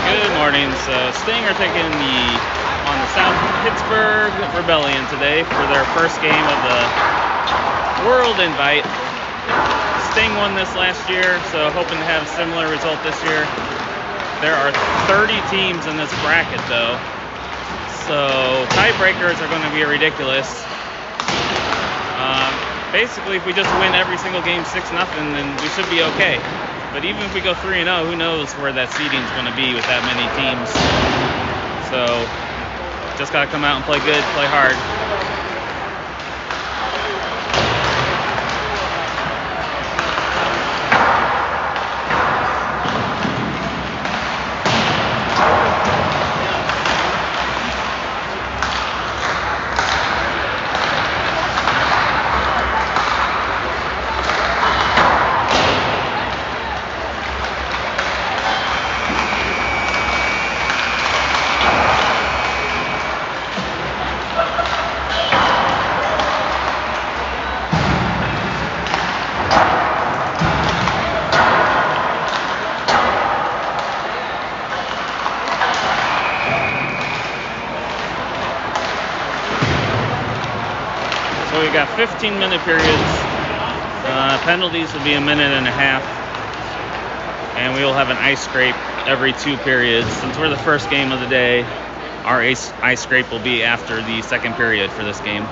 Good morning. So Sting are taking on the South Pittsburgh Rebellion today for their first game of the World Invite. Sting won this last year, so hoping to have a similar result this year. There are 30 teams in this bracket though, so tiebreakers are going to be ridiculous. Basically, if we just win every single game 6-0, then we should be okay. But even if we go 3-0, who knows where that seeding is going to be with that many teams. So just got to come out and play good, play hard. So we got 15-minute periods. Penalties will be a minute and a half. And we will have an ice scrape every 2 periods. Since we're the first game of the day, our ice scrape will be after the second period for this game.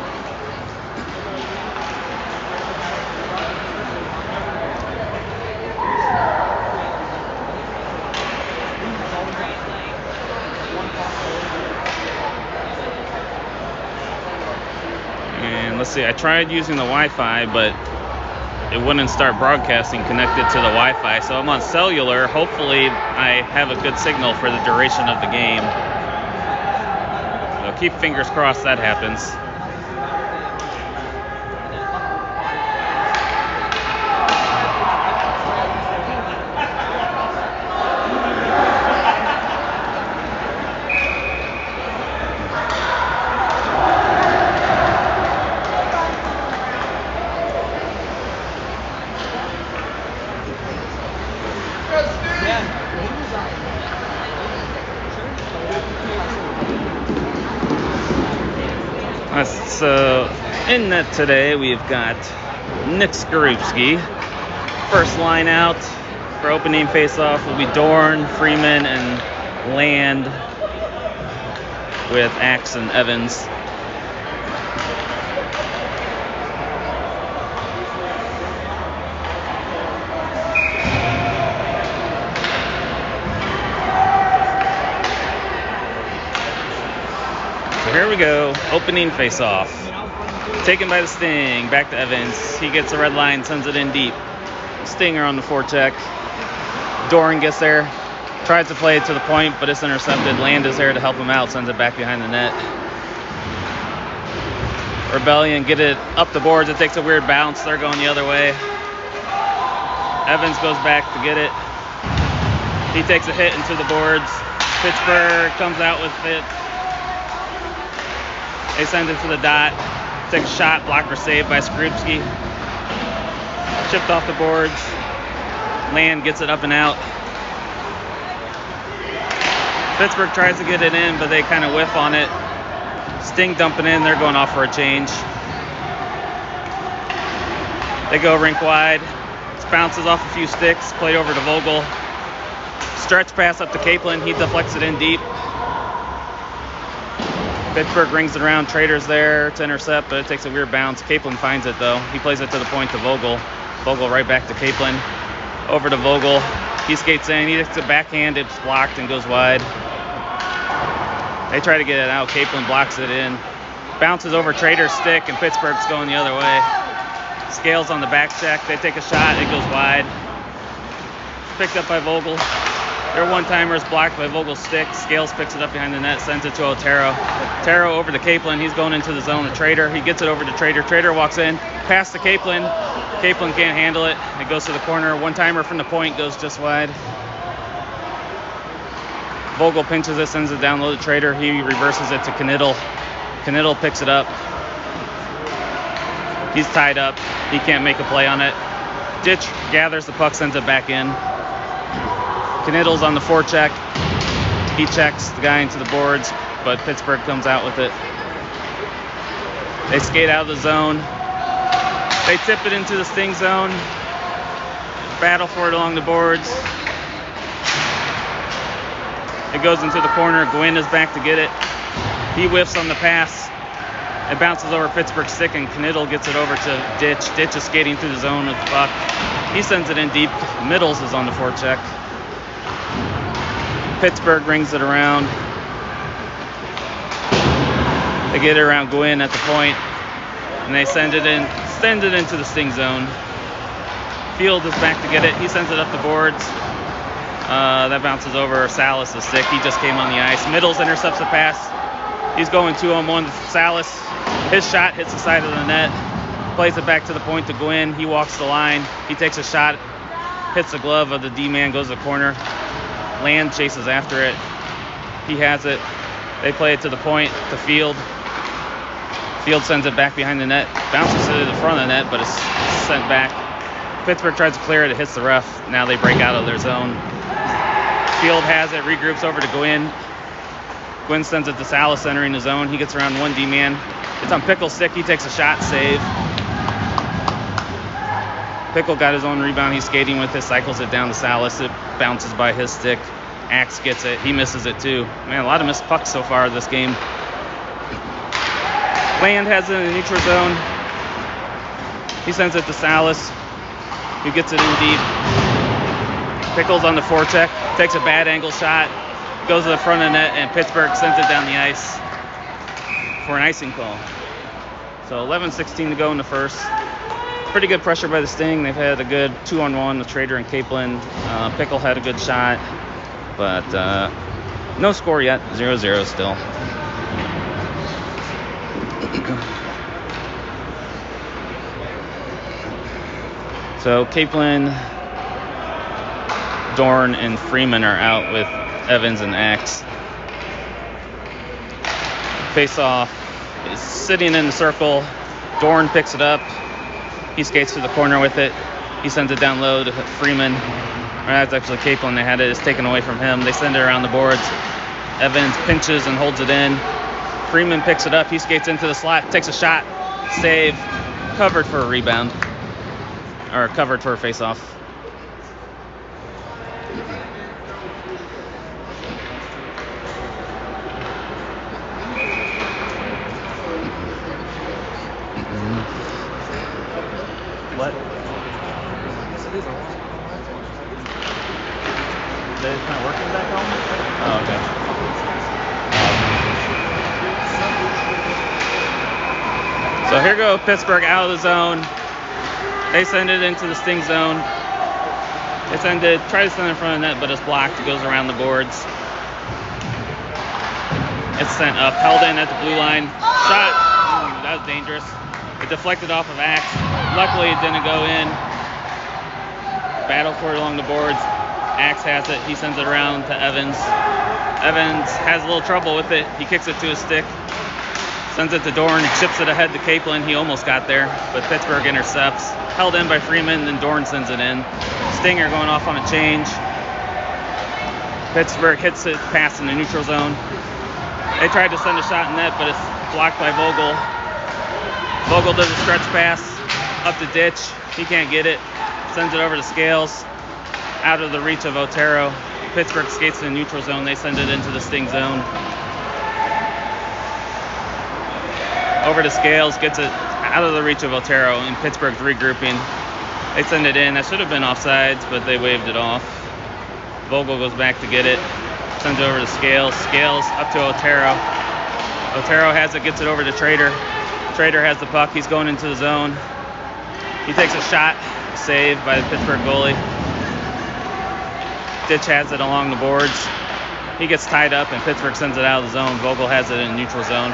And let's see, I tried using the Wi-Fi, but it wouldn't start broadcasting connected to the Wi-Fi. So I'm on cellular. Hopefully I have a good signal for the duration of the game. So keep fingers crossed that happens. So in net today we've got Nick Skorupski. First line out for opening faceoff will be Dorn, Freeman, and Land with Axe and Evans. So here we go, opening face-off. Taken by the Sting, back to Evans. He gets the red line, sends it in deep. Stinger on the forecheck. Doran gets there, tries to play it to the point, but it's intercepted. Land is there to help him out, sends it back behind the net. Rebellion get it up the boards. It takes a weird bounce. They're going the other way. Evans goes back to get it. He takes a hit into the boards. Pittsburgh comes out with it. They send it to the dot. Takes a shot, blocker saved by Skorupski. Chipped off the boards. Land gets it up and out. Pittsburgh tries to get it in, but they kind of whiff on it. Sting dumping in, they're going off for a change. They go rink wide. It bounces off a few sticks, played over to Vogel. Stretch pass up to Kaplan, he deflects it in deep. Pittsburgh rings it around, Trader's there to intercept, but it takes a weird bounce. Kaplan finds it though. He plays it to the point to Vogel. Vogel right back to Kaplan. Over to Vogel. He skates in, he takes a backhand, it's blocked and goes wide. They try to get it out, Kaplan blocks it in. Bounces over Trader's stick and Pittsburgh's going the other way. Scales on the back check, they take a shot, it goes wide. Picked up by Vogel. Their one-timer is blocked by Vogel's stick. Scales picks it up behind the net, sends it to Otero. Otero over to Kaplan. He's going into the zone of Trader. He gets it over to Trader. Trader walks in, pass to Kaplan. Kaplan can't handle it. It goes to the corner. One-timer from the point goes just wide. Vogel pinches it, sends it down low to Trader. He reverses it to Knittel. Knittel picks it up. He's tied up. He can't make a play on it. Ditch gathers the puck, sends it back in. Knittel's on the forecheck. He checks the guy into the boards, but Pittsburgh comes out with it. They skate out of the zone. They tip it into the sting zone. Battle for it along the boards. It goes into the corner. Gwynn is back to get it. He whiffs on the pass. It bounces over Pittsburgh's stick, and Knittel gets it over to Ditch. Ditch is skating through the zone with the puck. He sends it in deep. Middles is on the forecheck. Pittsburgh brings it around. They get it around Gwynn at the point, and they send it into the sting zone. Field is back to get it. He sends it up the boards. That bounces over Salas' stick. He just came on the ice. Middles intercepts the pass. He's going 2-on-1 with Salas. His shot hits the side of the net. Plays it back to the point to Gwynn. He walks the line. He takes a shot. Hits the glove of the D-man. Goes to the corner. Land chases after it. He has it. They play it to the point to Field. Field sends it back behind the net. Bounces to the front of the net, but it's sent back. Pittsburgh tries to clear it. It hits the ref. Now they break out of their zone. Field has it. Regroups over to Gwynn. Gwynn sends it to Salas entering the zone. He gets around one D-man. It's on Pickle's stick. He takes a shot. Save. Pickle got his own rebound. He's skating with it. Cycles it down to Salas. It bounces by his stick. Axe gets it. He misses it too. Man, a lot of missed pucks so far this game. Land has it in the neutral zone. He sends it to Salas, who gets it in deep. Pickles on the forecheck. Takes a bad angle shot. Goes to the front of the net, and Pittsburgh sends it down the ice for an icing call. So 11:16 to go in the first. Pretty good pressure by the Sting. They've had a good 2-on-1 with Trader and Capelin. Pickle had a good shot, but no score yet. 0-0 still. So Capelin, Dorn, and Freeman are out with Evans and Axe. Face off is sitting in the circle. Dorn picks it up. He skates to the corner with it. He sends it down low to Freeman. Or that's actually Capelin. They had it. It's taken away from him. They send it around the boards. Evans pinches and holds it in. Freeman picks it up. He skates into the slot. Takes a shot. Save. Covered for a rebound. Or covered for a face-off. What? It's not working back home? Oh, okay. So here goes Pittsburgh out of the zone. They send it into the Sting zone. They try to send it in front of the net, but it's blocked. It goes around the boards. It's sent up, held in at the blue line. Shot. Ooh, that was dangerous. It deflected off of Axe. Luckily, it didn't go in. Battle for it along the boards. Axe has it. He sends it around to Evans. Evans has a little trouble with it. He kicks it to his stick. Sends it to Dorn. Chips it ahead to Capelin. He almost got there, but Pittsburgh intercepts. Held in by Freeman, then Dorn sends it in. Stinger going off on a change. Pittsburgh hits it past in the neutral zone. They tried to send a shot in net, but it's blocked by Vogel. Vogel does a stretch pass up the ditch. He can't get it. Sends it over to Scales. Out of the reach of Otero. Pittsburgh skates in the neutral zone. They send it into the Sting zone. Over to Scales. Gets it out of the reach of Otero, and Pittsburgh's regrouping. They send it in. That should have been offsides, but they waved it off. Vogel goes back to get it. Sends it over to Scales. Scales up to Otero. Otero has it. Gets it over to Trader. Trader has the puck. He's going into the zone. He takes a shot. Saved by the Pittsburgh goalie. Ditch has it along the boards. He gets tied up, and Pittsburgh sends it out of the zone. Vogel has it in the neutral zone.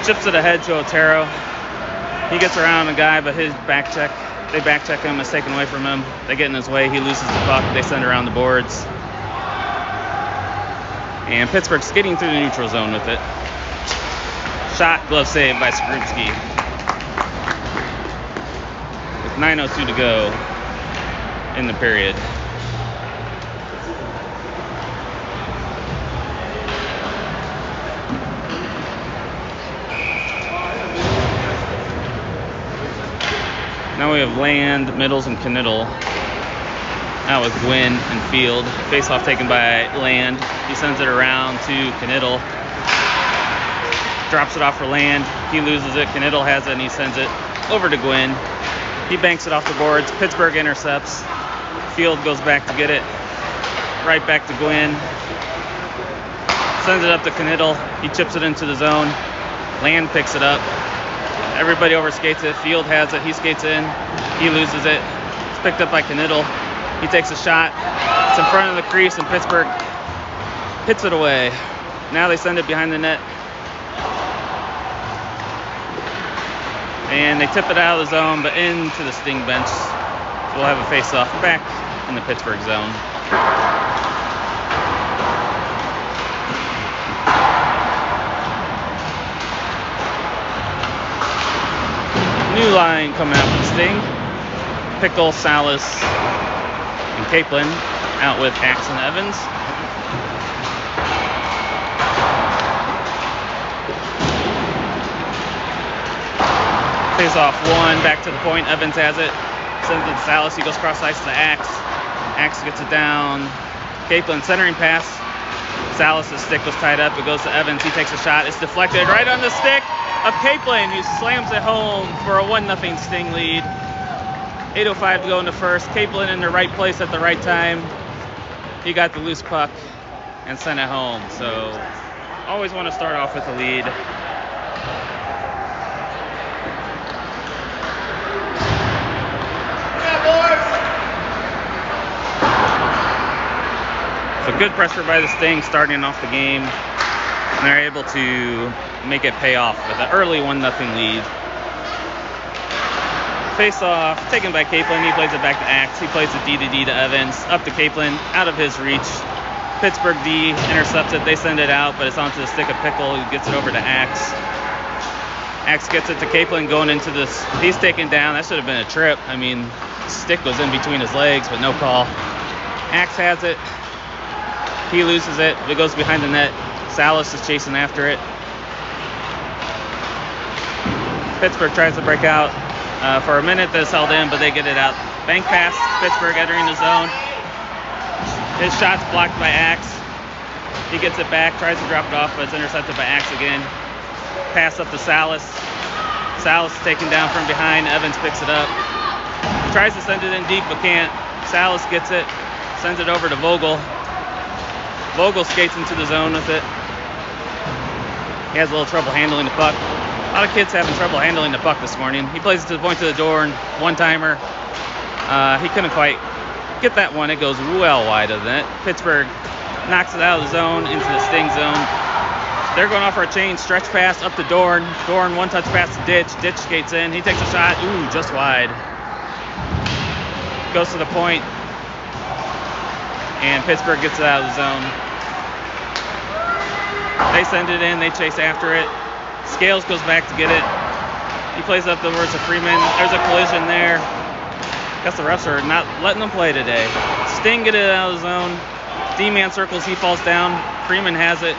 Chips it ahead to Otero. He gets around a guy, but his back check, they back check him. It's taken away from him. They get in his way. He loses the puck. They send it around the boards. And Pittsburgh's skating through the neutral zone with it. Shot, glove save by Skrupski. With 9:02 to go in the period. Now we have Land, Middles, and Kniddle. Now with Gwynn and Field. Face-off taken by Land. He sends it around to Kniddle. Drops it off for Land. He loses it. Kniddle has it, and he sends it over to Gwynn. He banks it off the boards. Pittsburgh intercepts. Field goes back to get it. Right back to Gwynn. Sends it up to Kniddle. He chips it into the zone. Land picks it up. Everybody overskates it. Field has it. He skates in. He loses it. It's picked up by Kniddle. He takes a shot. It's in front of the crease, and Pittsburgh hits it away. Now they send it behind the net. And they tip it out of the zone, but into the Sting bench. So we'll have a face-off back in the Pittsburgh zone. New line coming out for the Sting. Pickle, Salas, and Capelin out with Axe and Evans. Face off one, back to the point. Evans has it. Sends it to Salas. He goes cross ice to Axe. Axe gets it down. Capelin centering pass. Salas' stick was tied up. It goes to Evans. He takes a shot. It's deflected right on the stick of Capelin, who slams it home for a 1-0 Sting lead. 8:05 to go in the first. Capelin in the right place at the right time. He got the loose puck and sent it home. So always want to start off with a lead. So good pressure by the Sting starting off the game. And they're able to make it pay off with an early 1-0 lead. Face-off taken by Capelin. He plays it back to Axe. He plays it D to Evans. Up to Capelin, out of his reach. Pittsburgh D intercepts it. They send it out, but it's onto the stick of Pickle, who gets it over to Axe. Axe gets it to Capelin going into this. He's taken down. That should have been a trip. I mean, stick was in between his legs, but no call. Axe has it. He loses it. It goes behind the net. Salas is chasing after it. Pittsburgh tries to break out. For a minute, that's held in, but they get it out. Bank pass. Pittsburgh entering the zone. His shot's blocked by Axe. He gets it back, tries to drop it off, but it's intercepted by Axe again. Pass up to Salas. Salas is taken down from behind. Evans picks it up. Tries to send it in deep, but can't. Salas gets it. Sends it over to Vogel. Vogel skates into the zone with it. He has a little trouble handling the puck. A lot of kids having trouble handling the puck this morning. He plays it to the point to the door, and one-timer. He couldn't quite get that one. It goes well wide of the net. Pittsburgh knocks it out of the zone into the Sting zone. They're going off our chain. Stretch pass up to Dorn. Dorn, one-touch pass to Ditch. Ditch skates in. He takes a shot. Ooh, just wide. Goes to the point. And Pittsburgh gets it out of the zone. They send it in. They chase after it. Scales goes back to get it. He plays up the words of Freeman. There's a collision there. Guess the refs are not letting them play today. Sting get it out of the zone. D-man circles. He falls down. Freeman has it.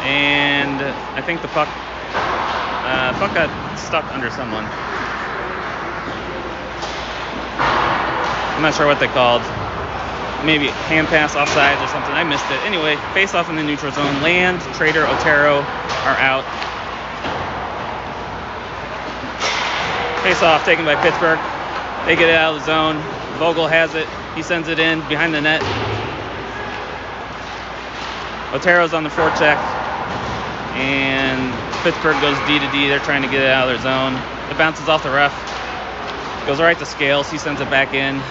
And I think the puck got stuck under someone. I'm not sure what they called. Maybe hand pass offside or something. I missed it. Anyway, face off in the neutral zone. Land, Trader, Otero are out. Face off taken by Pittsburgh. They get it out of the zone. Vogel has it. He sends it in behind the net. Otero's on the forecheck. And Pittsburgh goes D to D. They're trying to get it out of their zone. It bounces off the ref. Goes right to Scales. He sends it back in.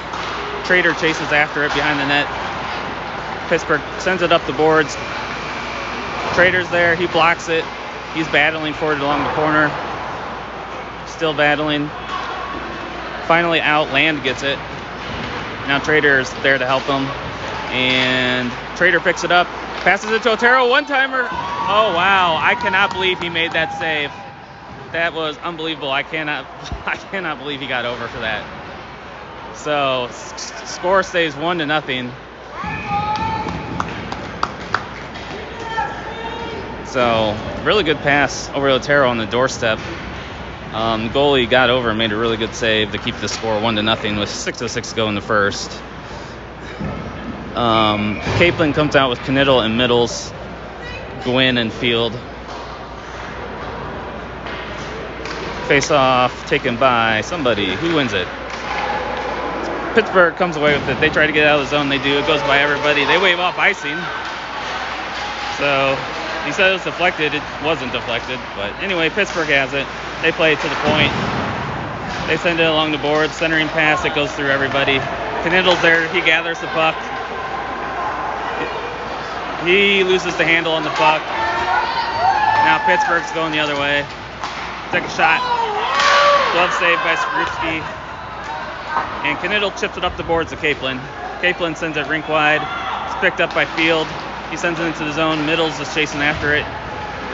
Trader chases after it behind the net. Pittsburgh sends it up the boards. Trader's there. He blocks it. He's battling for it along the corner. Still battling. Finally out. Land gets it. Now Trader's there to help him. And Trader picks it up. Passes it to Otero. One-timer. Oh, wow. I cannot believe he made that save. That was unbelievable. I cannot believe he got over for that. So, score stays 1-0. So, really good pass over Otero on the doorstep. Goalie got over and made a really good save to keep the score 1-0 with 6:06 to go in the first. Capelin comes out with Knittel and Middles, Gwynn and Field. Face off taken by somebody. Who wins it? Pittsburgh comes away with it. They try to get out of the zone. They do. It goes by everybody. They wave off icing. So he said it was deflected. It wasn't deflected. But anyway, Pittsburgh has it. They play it to the point. They send it along the board. Centering pass. It goes through everybody. Knittel's there. He gathers the puck. He loses the handle on the puck. Now Pittsburgh's going the other way. Take a shot. Glove save by Skrupski. And Knittel chips it up the boards to Capelin. Capelin sends it rink wide. It's picked up by Field. He sends it into the zone. Middles is chasing after it.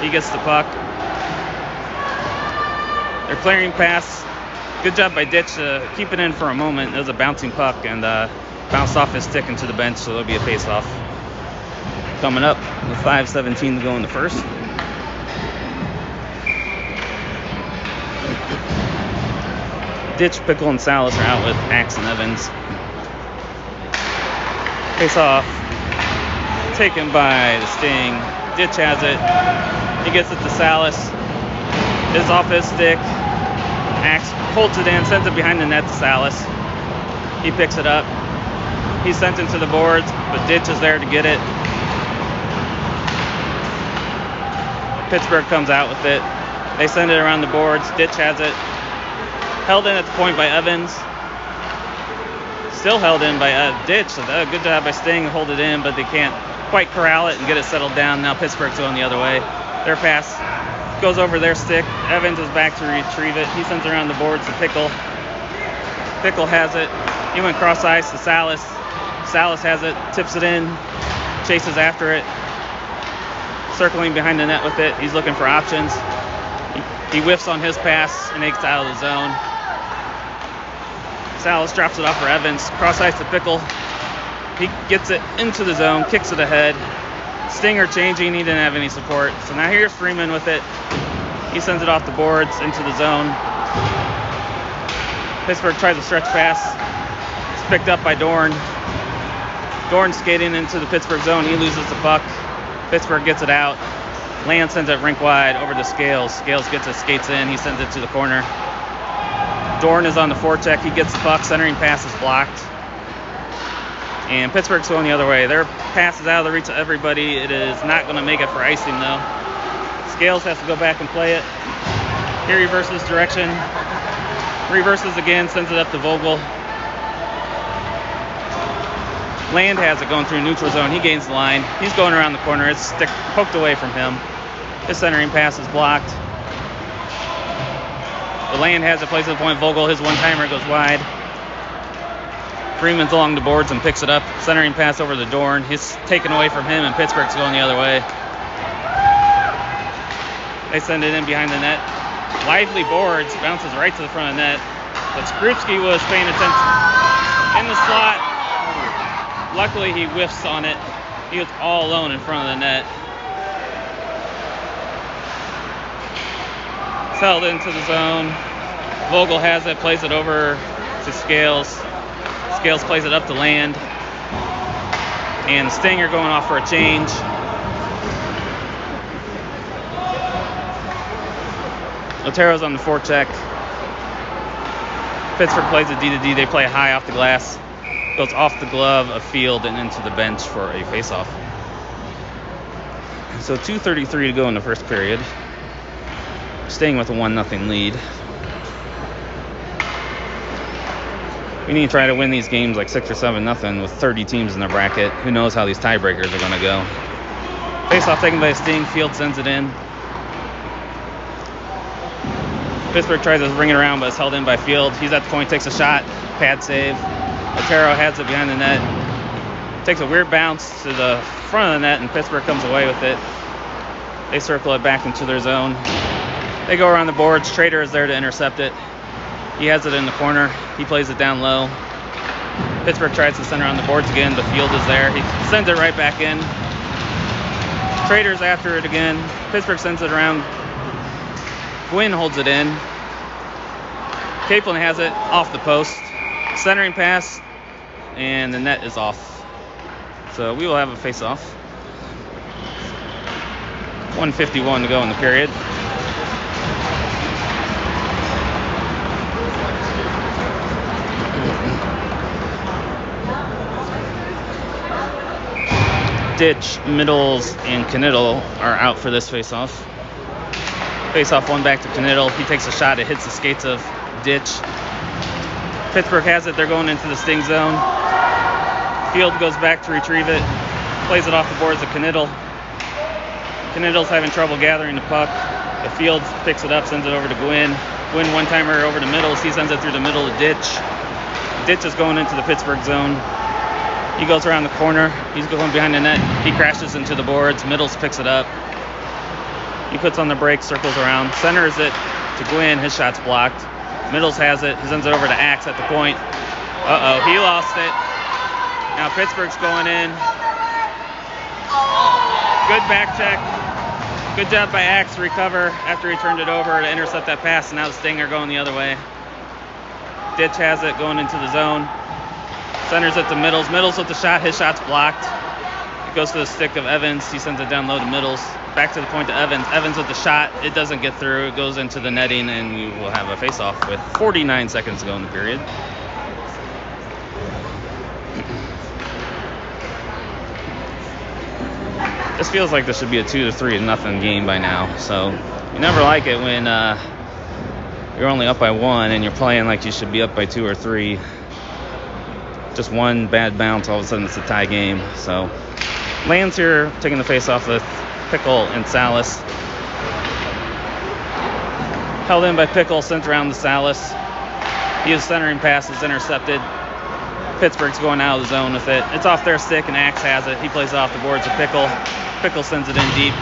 He gets the puck. They're clearing pass. Good job by Ditch to keep it in for a moment. It was a bouncing puck and bounced off his stick into the bench, so there'll be a face-off. Coming up with 5:17 to go in the first. Ditch, Pickle, and Salas are out with Axe and Evans. Face off. Taken by the Sting. Ditch has it. He gets it to Salas. It's off his stick. Axe holds it in, sends it behind the net to Salas. He picks it up. He's sent into the boards, but Ditch is there to get it. Pittsburgh comes out with it. They send it around the boards. Ditch has it. Held in at the point by Evans. Still held in by Ditch. So good job by Sting to hold it in, but they can't quite corral it and get it settled down. Now Pittsburgh's going the other way. Their pass goes over their stick. Evans is back to retrieve it. He sends it around the boards to Pickle. Pickle has it. He went cross ice to Salas. Salas has it, tips it in, chases after it. Circling behind the net with it. He's looking for options. He whiffs on his pass and makes it out of the zone. Salas drops it off for Evans. Cross ice to Pickle. He gets it into the zone, kicks it ahead. Stinger changing, he didn't have any support. So now here's Freeman with it. He sends it off the boards into the zone. Pittsburgh tries a stretch pass. It's picked up by Dorn. Dorn skating into the Pittsburgh zone. He loses the puck. Pittsburgh gets it out. Land sends it rink wide over to Scales. Scales gets it, skates in. He sends it to the corner. Dorn is on the forecheck. He gets the puck. Centering pass is blocked. And Pittsburgh's going the other way. Their pass is out of the reach of everybody. It is not going to make it for icing, though. Scales has to go back and play it. He reverses direction. Reverses again. Sends it up to Vogel. Land has it going through neutral zone. He gains the line. He's going around the corner. It's stick poked away from him. His centering pass is blocked. The Land has it, plays at the point. Vogel, his one-timer goes wide. Freeman's along the boards and picks it up. Centering pass over to Dorn. He's taken away from him, and Pittsburgh's going the other way. They send it in behind the net. Lively boards, bounces right to the front of the net. But Skrupski was paying attention in the slot. Luckily, he whiffs on it. He was all alone in front of the net. It's held into the zone. Vogel has it, plays it over to Scales. Scales plays it up to Land. And Stinger going off for a change. Otero's on the forecheck. Pittsburgh plays a D-to-D. They play high off the glass. Goes off the glove of Field and into the bench for a face-off. So 2:33 to go in the first period. Staying with a 1-0 lead. We need to try to win these games like 6 or 7-0 with 30 teams in the bracket. Who knows how these tiebreakers are going to go. Face-off taken by Sting. Field sends it in. Pittsburgh tries to bring it around, but it's held in by Field. He's at the point, takes a shot. Pad save. Otero has it behind the net. Takes a weird bounce to the front of the net, and Pittsburgh comes away with it. They circle it back into their zone. They go around the boards. Trader is there to intercept it. He has it in the corner. He plays it down low. Pittsburgh tries to center on the boards again, but Field is there. He sends it right back in. Trader's after it again. Pittsburgh sends it around. Gwynn holds it in. Capelin has it off the post. Centering pass, and the net is off. So we will have a face-off. 1:51 to go in the period. Ditch, Middles, and Knittel are out for this face-off. Face-off one back to Knittel. He takes a shot. It hits the skates of Ditch. Pittsburgh has it. They're going into the sting zone. Field goes back to retrieve it. Plays it off the boards of Knittel. Knittel's having trouble gathering the puck. The Field picks it up, sends it over to Gwynn. Gwynn one-timer over to Middles. He sends it through the middle of Ditch. Ditch is going into the Pittsburgh zone. He goes around the corner. He's going behind the net. He crashes into the boards. Middles picks it up. He puts on the brakes, circles around, centers it to Gwynn. His shot's blocked. Middles has it. He sends it over to Axe at the point. Uh-oh, he lost it. Now Pittsburgh's going in. Good back check. Good job by Axe to recover after he turned it over to intercept that pass, and now the Sting are going the other way. Ditch has it going into the zone. Centers it to Middles. Middles with the shot. His shot's blocked. It goes to the stick of Evans. He sends it down low to Middles. Back to the point to Evans. Evans with the shot. It doesn't get through. It goes into the netting, and we will have a face-off with 49 seconds to go in the period. This feels like this should be a 2-3-0 game by now. So you never like it when you're only up by 1 and you're playing like you should be up by 2 or 3. Just one bad bounce, all of a sudden it's a tie game. So Land's here taking the face off with Pickle and Salas. Held in by Pickle, sent around to Salas. He is centering pass, is intercepted. Pittsburgh's going out of the zone with it. It's off their stick, and Axe has it. He plays it off the boards of Pickle. Pickle sends it in deep.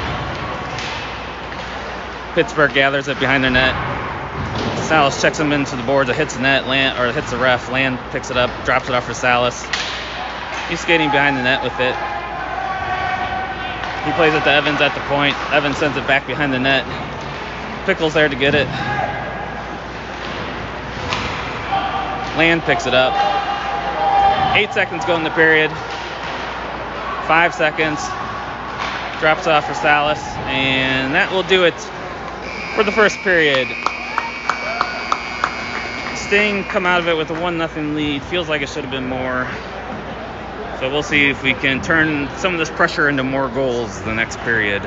Pittsburgh gathers it behind their net. Salas checks him into the boards. It hits the net, it hits the ref. Land picks it up, drops it off for Salas. He's skating behind the net with it. He plays it to Evans at the point. Evans sends it back behind the net. Pickle's there to get it. Land picks it up. 8 seconds go in the period. 5 seconds. Drops off for Salas. And that will do it for the first period. Sting come out of it with a 1-0 lead. Feels like it should have been more. So we'll see if we can turn some of this pressure into more goals the next period.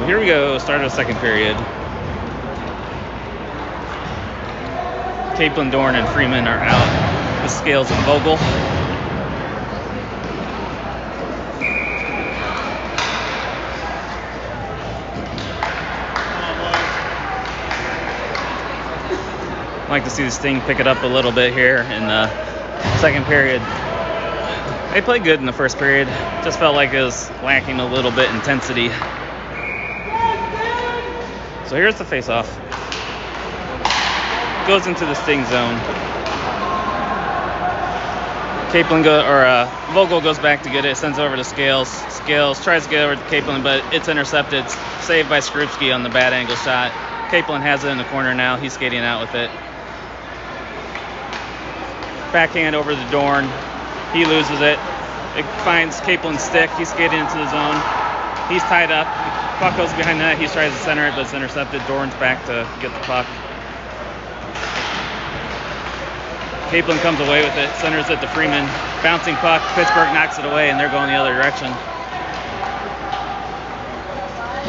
Here we go, start of the second period. Capelin, Dorn, and Freeman are out. The Scales and Vogel. I'd like to see the Sting pick it up a little bit here in the second period. They played good in the first period. Just felt like it was lacking a little bit intensity. So here's the face-off. Goes into the sting zone. Vogel goes back to get it, sends it over to Scales. Scales tries to get over to Capelin, but it's intercepted. Saved by Skrupski on the bad angle shot. Capelin has it in the corner now. He's skating out with it. Backhand over to Dorn. He loses it. It finds Capelin's stick. He's skating into the zone. He's tied up. Puck goes behind the net. He tries to center it, but it's intercepted. Dorn's back to get the puck. Capelin comes away with it, centers it to Freeman. Bouncing puck, Pittsburgh knocks it away, and they're going the other direction.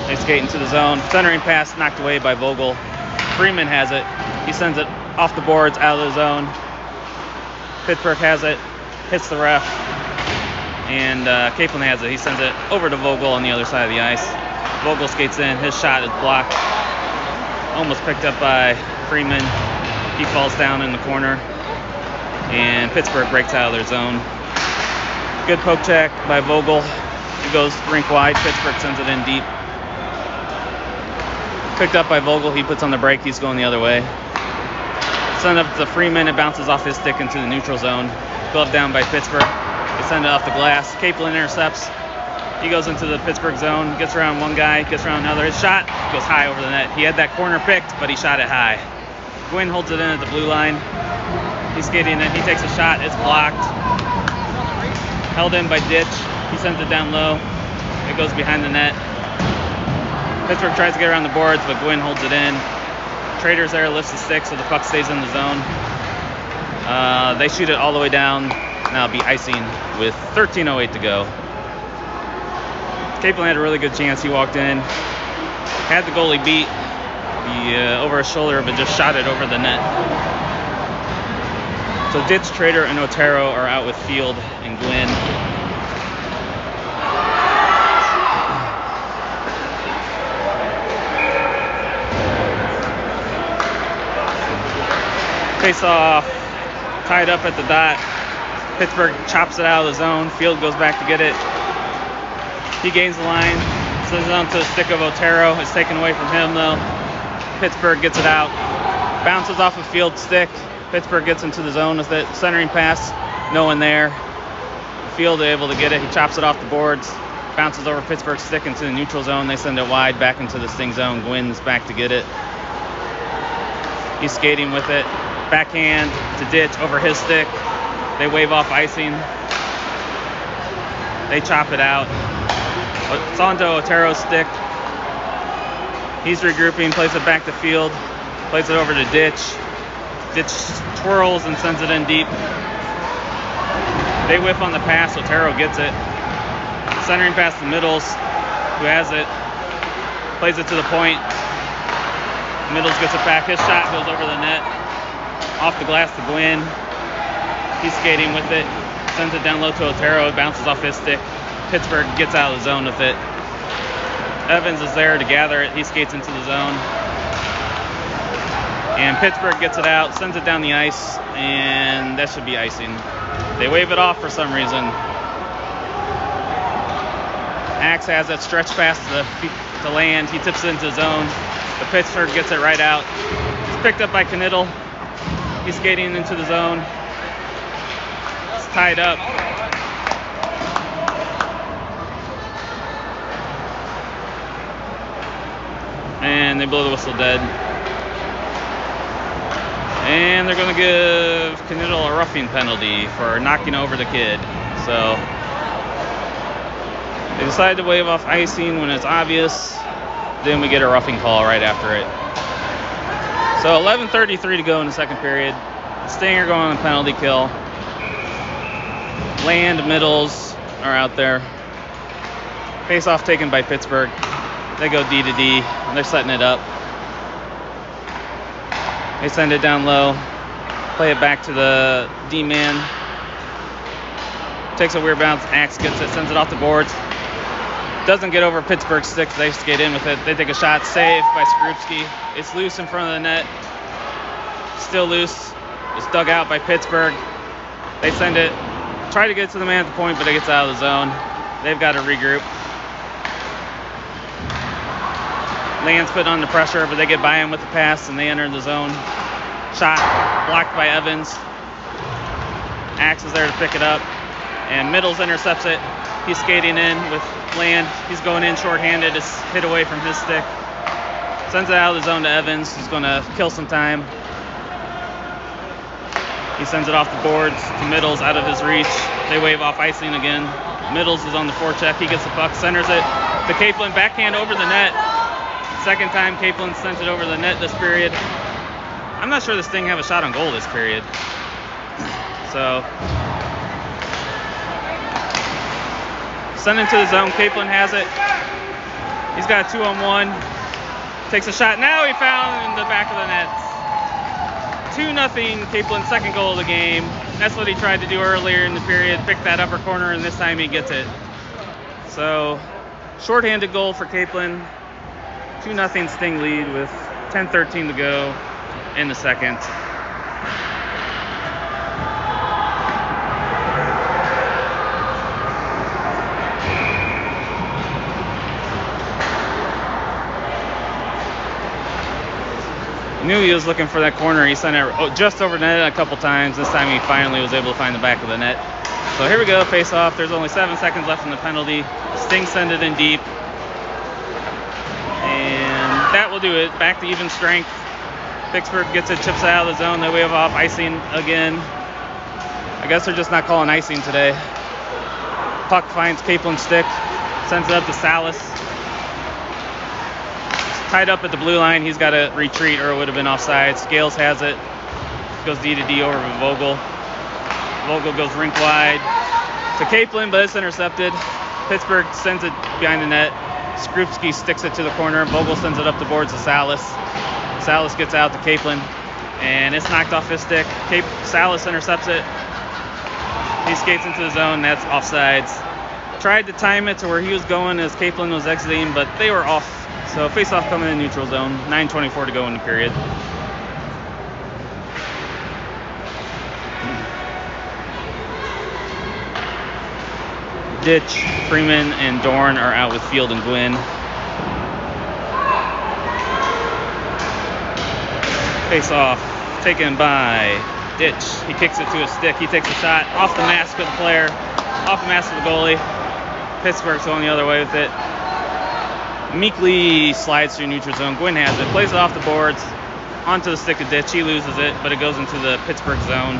They skate into the zone. Centering pass knocked away by Vogel. Freeman has it. He sends it off the boards, out of the zone. Pittsburgh has it, hits the ref, and Capelin has it. He sends it over to Vogel on the other side of the ice. Vogel skates in. His shot is blocked. Almost picked up by Freeman. He falls down in the corner. And Pittsburgh breaks out of their zone. Good poke check by Vogel. It goes rink wide. Pittsburgh sends it in deep. Picked up by Vogel. He puts on the brake. He's going the other way. Send up to Freeman. It bounces off his stick into the neutral zone. Glove down by Pittsburgh. They send it off the glass. Capelin intercepts. He goes into the Pittsburgh zone. Gets around one guy. Gets around another. His shot goes high over the net. He had that corner picked, but he shot it high. Gwynn holds it in at the blue line. He's skating in. He takes a shot. It's blocked. Held in by Ditch. He sends it down low. It goes behind the net. Pittsburgh tries to get around the boards, but Gwynn holds it in. Trader's there, lifts the stick so the puck stays in the zone. They shoot it all the way down. Now it'll be icing with 13:08 to go. Capelin had a really good chance. He walked in, had the goalie beat over his shoulder, but just shot it over the net. So Ditch, Trader, and Otero are out with Field and Gwynn. Face off, tied up at the dot. Pittsburgh chops it out of the zone. Field goes back to get it. He gains the line, sends it onto the stick of Otero. It's taken away from him though. Pittsburgh gets it out, bounces off a Field stick. Pittsburgh gets into the zone with it. Centering pass, no one there. Field able to get it. He chops it off the boards. Bounces over Pittsburgh's stick into the neutral zone. They send it wide back into the sting zone. Gwynn's back to get it. He's skating with it. Backhand to Ditch over his stick. They wave off icing. They chop it out. It's onto Otero's stick. He's regrouping, plays it back to Field. Plays it over to Ditch. Ditch twirls and sends it in deep. They whiff on the pass. Otero gets it. Centering pass to Middles, who has it. Plays it to the point. Middles gets it back. His shot goes over the net. Off the glass to Gwynn. He's skating with it. Sends it down low to Otero. It bounces off his stick. Pittsburgh gets out of the zone with it. Evans is there to gather it. He skates into the zone. And Pittsburgh gets it out, sends it down the ice, and that should be icing. They wave it off for some reason. Axe has that stretch pass to land. He tips it into the zone. The Pittsburgh gets it right out. It's picked up by Knittel. He's skating into the zone. It's tied up. And they blow the whistle dead. And they're going to give Knittel a roughing penalty for knocking over the kid. So they decided to wave off icing when it's obvious. Then we get a roughing call right after it. So 11:33 to go in the second period. Stinger going on a penalty kill. Land, Middles are out there. Face-off taken by Pittsburgh. They go D to D, and they're setting it up. They send it down low, play it back to the D-man. Takes a weird bounce, Axe gets it, sends it off the boards. Doesn't get over Pittsburgh's sticks, they skate in with it. They take a shot, saved by Skrupski. It's loose in front of the net. Still loose. It's dug out by Pittsburgh. They send it, try to get to the man at the point, but it gets out of the zone. They've got to regroup. Land's put under pressure, but they get by him with the pass, and they enter the zone. Shot blocked by Evans. Axe is there to pick it up, and Middles intercepts it. He's skating in with Land. He's going in shorthanded. It's hit away from his stick. Sends it out of the zone to Evans, who's going to kill some time. He sends it off the boards to Middles, out of his reach. They wave off icing again. Middles is on the forecheck. He gets the puck, centers it to Capelin. Backhand over the net. Second time Capelin sent it over the net this period. I'm not sure this thing have a shot on goal this period. So, send him to the zone. Capelin has it. He's got a 2-on-1. Takes a shot. Now he found in the back of the net. 2-0. Capelin's second goal of the game. That's what he tried to do earlier in the period. Pick that upper corner, and this time he gets it. So, shorthanded goal for Capelin. 2-0 Sting lead with 10:13 to go in the second. Knew he was looking for that corner. He sent it just over the net a couple times. This time he finally was able to find the back of the net. So here we go, face off. There's only 7 seconds left in the penalty. Sting send it in deep. And that will do it. Back to even strength. Pittsburgh gets it, chips it out of the zone. They wave off icing again. I guess they're just not calling icing today. Puck finds Capelin's stick. Sends it up to Salas. Tied up at the blue line. He's got to retreat or it would have been offside. Scales has it. Goes D to D over to Vogel. Vogel goes rink wide to Capelin, but it's intercepted. Pittsburgh sends it behind the net. Skrupski sticks it to the corner. Vogel sends it up the boards to Salas. Salas gets out to Capelin, and it's knocked off his stick. Salas intercepts it. He skates into the zone. That's offsides. Tried to time it to where he was going as Capelin was exiting, but they were off. So face-off coming in neutral zone. 9:24 to go in the period. Ditch, Freeman, and Dorn are out with Field and Gwynn. Face-off taken by Ditch. He kicks it to his stick. He takes a shot off the mask of the player, off the mask of the goalie. Pittsburgh's going the other way with it. Meekly slides through neutral zone. Gwynn has it, plays it off the boards, onto the stick of Ditch. He loses it, but it goes into the Pittsburgh zone.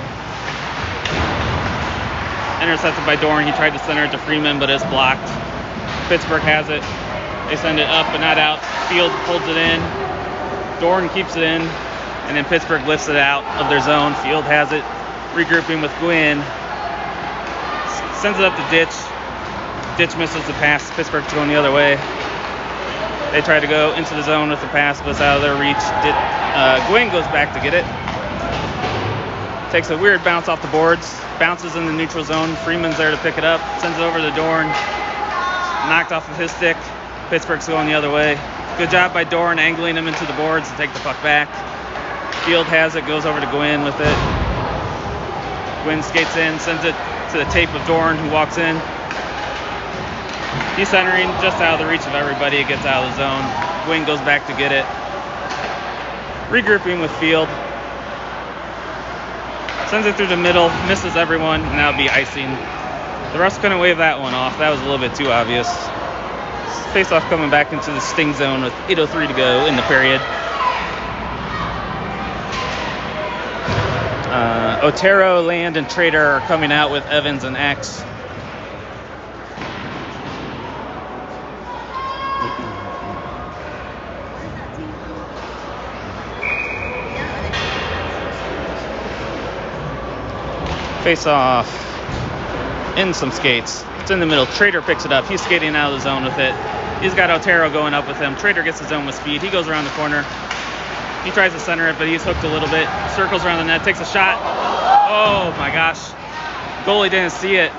Intercepted by Dorn. He tried to center it to Freeman, but it's blocked. Pittsburgh has it. They send it up, but not out. Field holds it in. Dorn keeps it in, and then Pittsburgh lifts it out of their zone. Field has it, regrouping with Gwynn. Sends it up to Ditch. Ditch misses the pass. Pittsburgh's going the other way. They try to go into the zone with the pass, but it's out of their reach. Gwynn goes back to get it. Takes a weird bounce off the boards. Bounces in the neutral zone. Freeman's there to pick it up. Sends it over to Dorn. Knocked off of his stick. Pittsburgh's going the other way. Good job by Dorn angling him into the boards to take the puck back. Field has it. Goes over to Gwynn with it. Gwynn skates in. Sends it to the tape of Dorn, who walks in. He's centering just out of the reach of everybody. It gets out of the zone. Gwynn goes back to get it. Regrouping with Field. Sends it through the middle. Misses everyone. And that'll be icing. The refs couldn't wave that one off. That was a little bit too obvious. Face-off coming back into the Sting zone with 8:03 to go in the period. Otero, Land, and Trader are coming out with Evans and X. Face off in some skates. It's in the middle. Trader picks it up. He's skating out of the zone with it. He's got Otero going up with him. Trader gets his zone with speed. He goes around the corner. He tries to center it, but he's hooked a little bit. Circles around the net, takes a shot. Oh my gosh. Goalie didn't see it.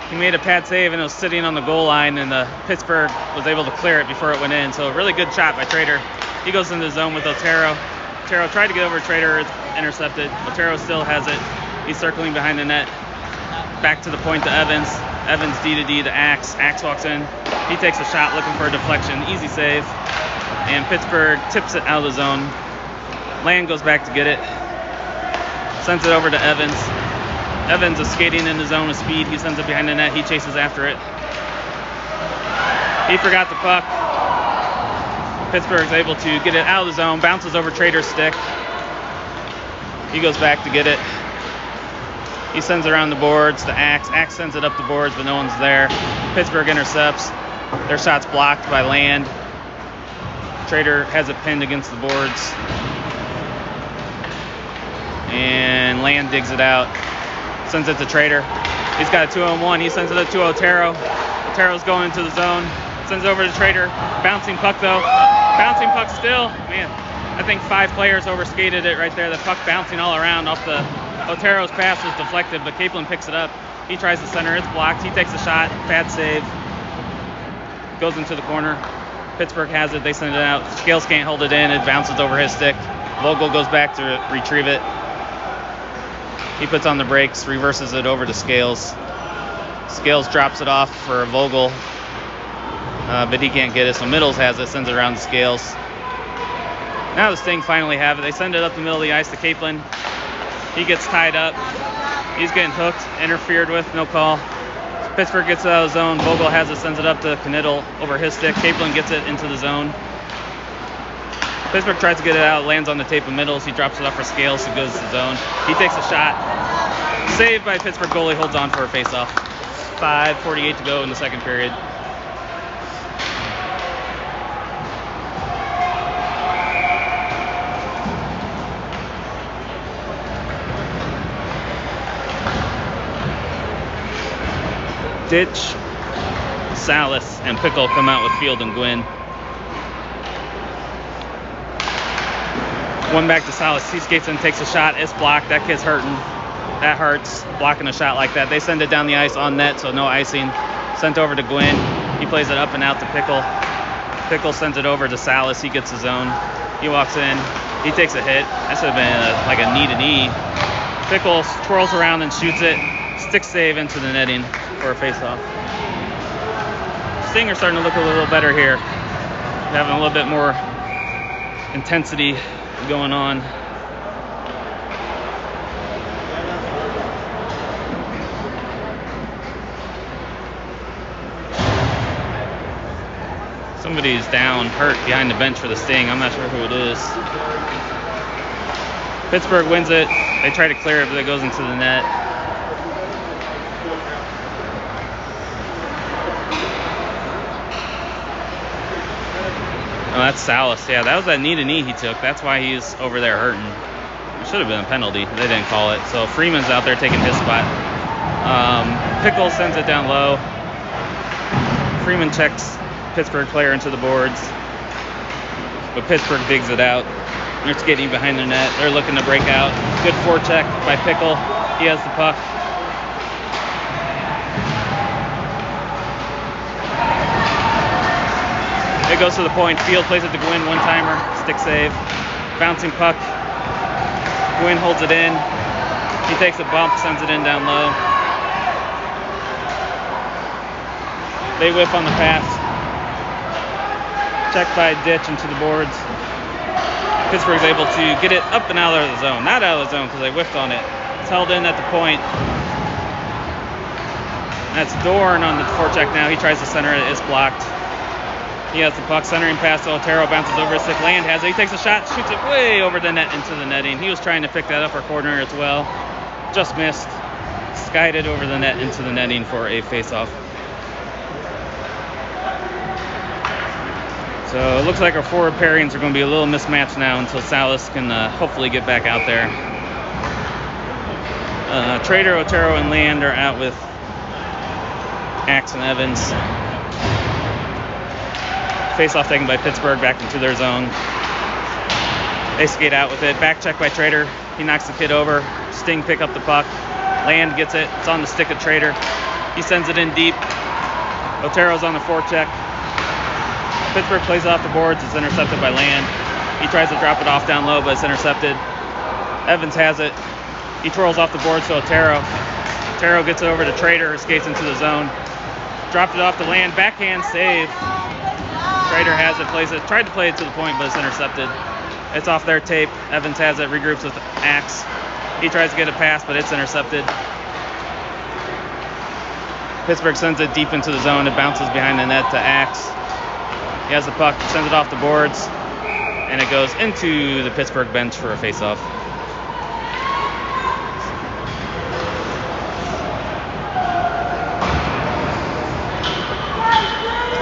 He made a pad save and it was sitting on the goal line, and the Pittsburgh was able to clear it before it went in. So a really good shot by Trader. He goes into the zone with Otero. Otero tried to get over Trader. It's intercepted. Otero still has it. He's circling behind the net. Back to the point to Evans. Evans D to D to Axe. Axe walks in. He takes a shot looking for a deflection. Easy save. and Pittsburgh tips it out of the zone. Land goes back to get it, sends it over to Evans. Evans is skating in the zone with speed. He sends it behind the net. He chases after it. He forgot the puck. Pittsburgh's able to get it out of the zone, bounces over Trader's stick. He goes back to get it. He sends it around the boards to Axe. Axe sends it up the boards, but no one's there. Pittsburgh intercepts. Their shot's blocked by Land. Trader has it pinned against the boards. And Land digs it out. Sends it to Trader. He's got a 2-on-1. He sends it to Otero. Otero's going into the zone. Sends it over to Trader. Bouncing puck though. Bouncing puck still. Man, I think 5 players overskated it right there. The puck bouncing all around off the Otero's pass was deflected, but Capelin picks it up. He tries to center. It's blocked. He takes a shot. Bad save. Goes into the corner. Pittsburgh has it. They send it out. Scales can't hold it in. It bounces over his stick. Vogel goes back to retrieve it. He puts on the brakes, reverses it over to Scales. Scales drops it off for Vogel, but he can't get it, so Middles has it, sends it around to Scales. Now the Sting finally have it. They send it up the middle of the ice to Capelin. He gets tied up. He's getting hooked, interfered with, no call. Pittsburgh gets it out of the zone. Vogel has it, sends it up to Knittel over his stick. Capelin gets it into the zone. Pittsburgh tries to get it out, lands on the tape of Middles. He drops it up for Scales, who goes to the zone. He takes a shot. Saved by Pittsburgh goalie, holds on for a faceoff. 5:48 to go in the second period. Ditch, Salas, and Pickle come out with Field and Gwynn. One back to Salas. He skates in, takes a shot. It's blocked. That kid's hurting. That hurts, blocking a shot like that. They send it down the ice on net, so no icing. Sent over to Gwynn. He plays it up and out to Pickle. Pickle sends it over to Salas. He gets his own. He walks in. He takes a hit. That should have been like a knee-to-knee. Pickle twirls around and shoots it. Stick save into the netting for a face-off. Sting are starting to look a little better here. Having a little bit more intensity going on. Somebody's down, hurt behind the bench for the Sting. I'm not sure who it is. Pittsburgh wins it. They try to clear it, but it goes into the net. Oh, that's Salas. Yeah, that was that knee-to-knee he took. That's why he's over there hurting. It should have been a penalty. They didn't call it. So Freeman's out there taking his spot. Pickle sends it down low. Freeman checks Pittsburgh player into the boards, but Pittsburgh digs it out. They're skating behind the net. They're looking to break out. Good forecheck by Pickle. He has the puck. It goes to the point. Field plays it to Gwynn, one-timer, stick save. Bouncing puck. Gwynn holds it in. He takes a bump, sends it in down low. They whip on the pass. Checked by Ditch into the boards. Pittsburgh's able to get it up and out of the zone. Not out of the zone because they whiffed on it. It's held in at the point. That's Dorn on the forecheck now. He tries to center it. It's blocked. He has the puck, centering pass to Otero, bounces over his stick. Land has it. He takes a shot, shoots it way over the net into the netting. He was trying to pick that upper corner as well. Just missed. Skied it over the net into the netting for a face-off. So it looks like our forward pairings are going to be a little mismatched now until Salas can hopefully get back out there. Trader, Otero, and Land are out with Axe and Evans. Face-off taken by Pittsburgh back into their zone. They skate out with it. Back check by Trader. He knocks the kid over. Sting pick up the puck. Land gets it. It's on the stick of Trader. He sends it in deep. Otero's on the forecheck. Pittsburgh plays it off the boards. It's intercepted by Land. He tries to drop it off down low, but it's intercepted. Evans has it. He twirls off the boards to Otero. Otero gets it over to Trader, who skates into the zone. Dropped it off to Land. Backhand save. Trader has it, plays it, tried to play it to the point, but it's intercepted. It's off their tape. Evans has it, regroups with Axe. He tries to get a pass, but it's intercepted. Pittsburgh sends it deep into the zone. It bounces behind the net to Axe. He has the puck, sends it off the boards, and it goes into the Pittsburgh bench for a face-off.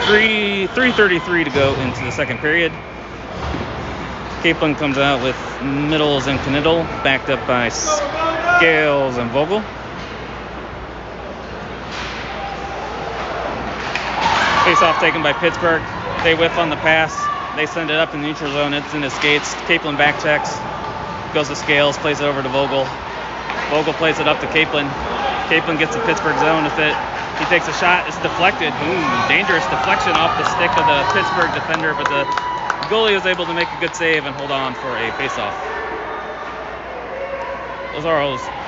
3:33 to go into the second period. Capelin comes out with Middles and Knittel, backed up by Scales and Vogel. Face-off taken by Pittsburgh. They whiff on the pass. They send it up in the neutral zone. It's in his skates. Capelin back checks. Goes to Scales, plays it over to Vogel. Vogel plays it up to Capelin. Capelin gets the Pittsburgh zone with it. He takes a shot. It's deflected. Dangerous deflection off the stick of the Pittsburgh defender, but the goalie was able to make a good save and hold on for a face-off. Those are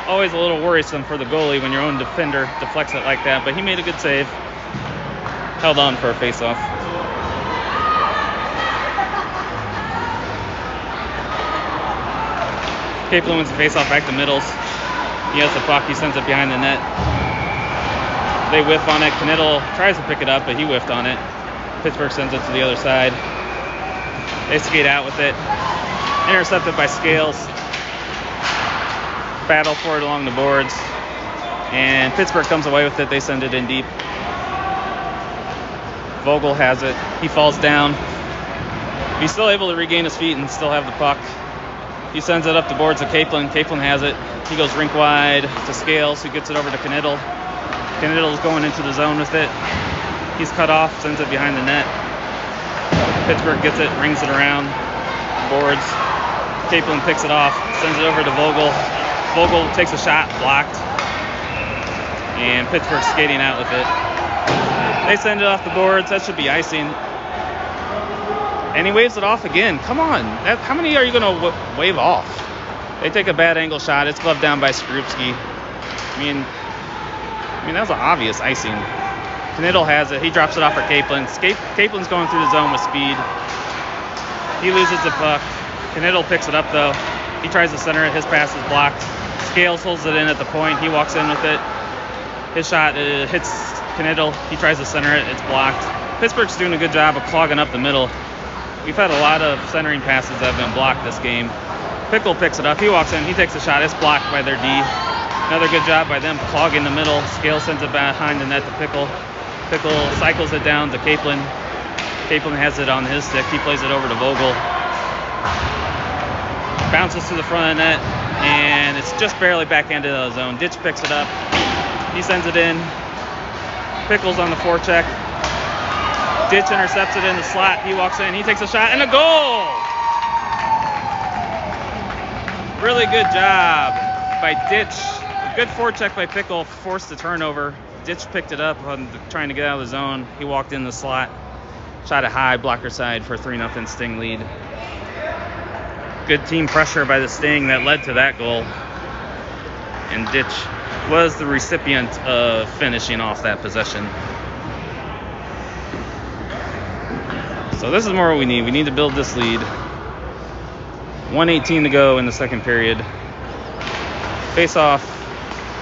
always a little worrisome for the goalie when your own defender deflects it like that, but he made a good save. Held on for a face-off. Capelin wins the face-off back to Middles. He has the puck. He sends it behind the net. They whiff on it. Knittel tries to pick it up, but he whiffed on it. Pittsburgh sends it to the other side. They skate out with it. Intercepted by Scales. Battle for it along the boards. And Pittsburgh comes away with it. They send it in deep. Vogel has it. He falls down. He's still able to regain his feet and still have the puck. He sends it up the boards to Capelin. Capelin has it. He goes rink wide to Scales, who gets it over to Knittel. Knittel's going into the zone with it. He's cut off, sends it behind the net. Pittsburgh gets it, rings it around, boards. Capelin picks it off, sends it over to Vogel. Vogel takes a shot, blocked. And Pittsburgh skating out with it. They send it off the boards. That should be icing. And he waves it off again. Come on. How many are you going to wave off? They take a bad angle shot. It's gloved down by Skrupski. I mean, that was an obvious icing. Knittel has it. He drops it off for Capelin. Caplin's going through the zone with speed. He loses the puck. Knittel picks it up, though. He tries to center it. His pass is blocked. Scales holds it in at the point. He walks in with it. His shot hits Knittel. He tries to center it. It's blocked. Pittsburgh's doing a good job of clogging up the middle. We've had a lot of centering passes that have been blocked this game. Pickle picks it up. He walks in. He takes a shot. It's blocked by their D. Another good job by them clogging the middle. Scales sends it behind the net to Pickle. Pickle cycles it down to Capelin. Capelin has it on his stick. He plays it over to Vogel. Bounces to the front of the net, and it's just barely back into the zone. Ditch picks it up. He sends it in. Pickle's on the forecheck. Ditch intercepts it in the slot. He walks in. He takes a shot, and a goal! Really good job by Ditch. Good forecheck by Pickle, forced the turnover. Ditch picked it up on trying to get out of the zone. He walked in the slot, shot it high, blocker side for a 3-0 Sting lead. Good team pressure by the Sting that led to that goal. And Ditch was the recipient of finishing off that possession. So this is more what we need. We need to build this lead. 1:18 to go in the second period. Face-off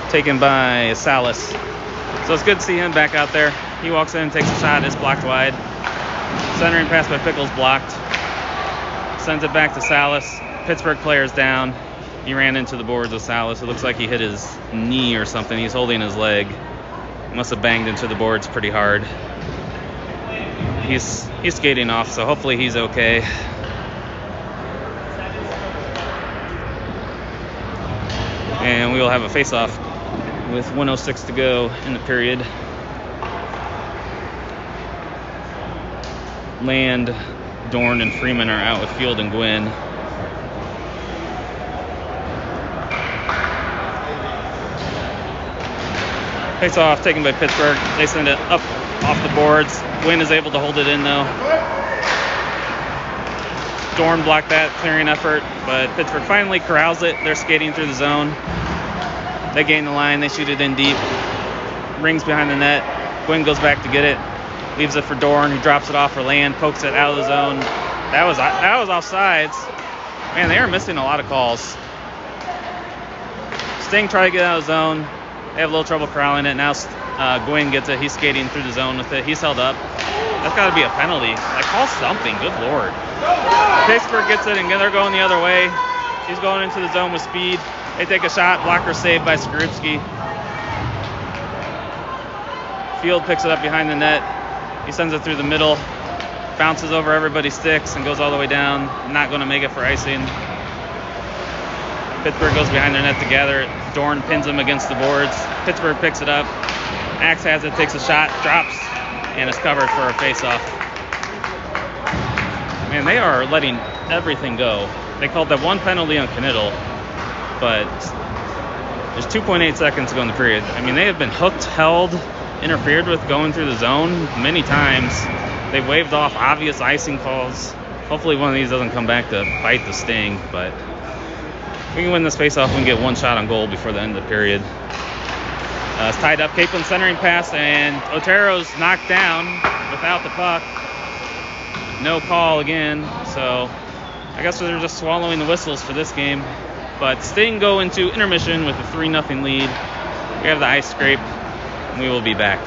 taken by Salas. So it's good to see him back out there. He walks in, takes a shot, it's blocked wide. Centering pass by Pickles blocked. Sends it back to Salas. Pittsburgh player's down. He ran into the boards with Salas. It looks like he hit his knee or something. He's holding his leg. Must have banged into the boards pretty hard. He's skating off, so hopefully he's okay. And we will have a face-off with 1:06 to go in the period. Land, Dorn, and Freeman are out with Field and Gwynn. Face-off taken by Pittsburgh. They send it up off the boards. Gwynn is able to hold it in, though. Dorn blocked that clearing effort, but Pittsburgh finally corrals it. They're skating through the zone. They gain the line. They shoot it in deep. Rings behind the net. Gwynn goes back to get it. Leaves it for Dorn, who drops it off for Land, pokes it out of the zone. That was offsides. Man, they are missing a lot of calls. Sting tried to get out of the zone. They have a little trouble corralling it. Now Gwynn gets it. He's skating through the zone with it. He's held up. That's got to be a penalty. Like, call something. Good Lord. Pittsburgh gets it, and they're going the other way. He's going into the zone with speed. They take a shot. Blocker saved by Skorupski. Field picks it up behind the net. He sends it through the middle. Bounces over everybody's sticks and goes all the way down. Not going to make it for icing. Pittsburgh goes behind their net to gather it. Dorn pins him against the boards. Pittsburgh picks it up. Axe has it, takes a shot, drops, and is covered for a face-off. Man, they are letting everything go. They called that one penalty on Knittel, but there's 2.8 seconds to go in the period. I mean, they have been hooked, held, interfered with going through the zone many times. They've waved off obvious icing calls. Hopefully one of these doesn't come back to bite the Sting, but if we can win this face-off, we can get one shot on goal before the end of the period. It's tied up. Capelin centering pass, and Otero's knocked down without the puck. No call again, so I guess they're just swallowing the whistles for this game. But Sting go into intermission with a 3-0 lead. We have the ice scrape, and we will be back.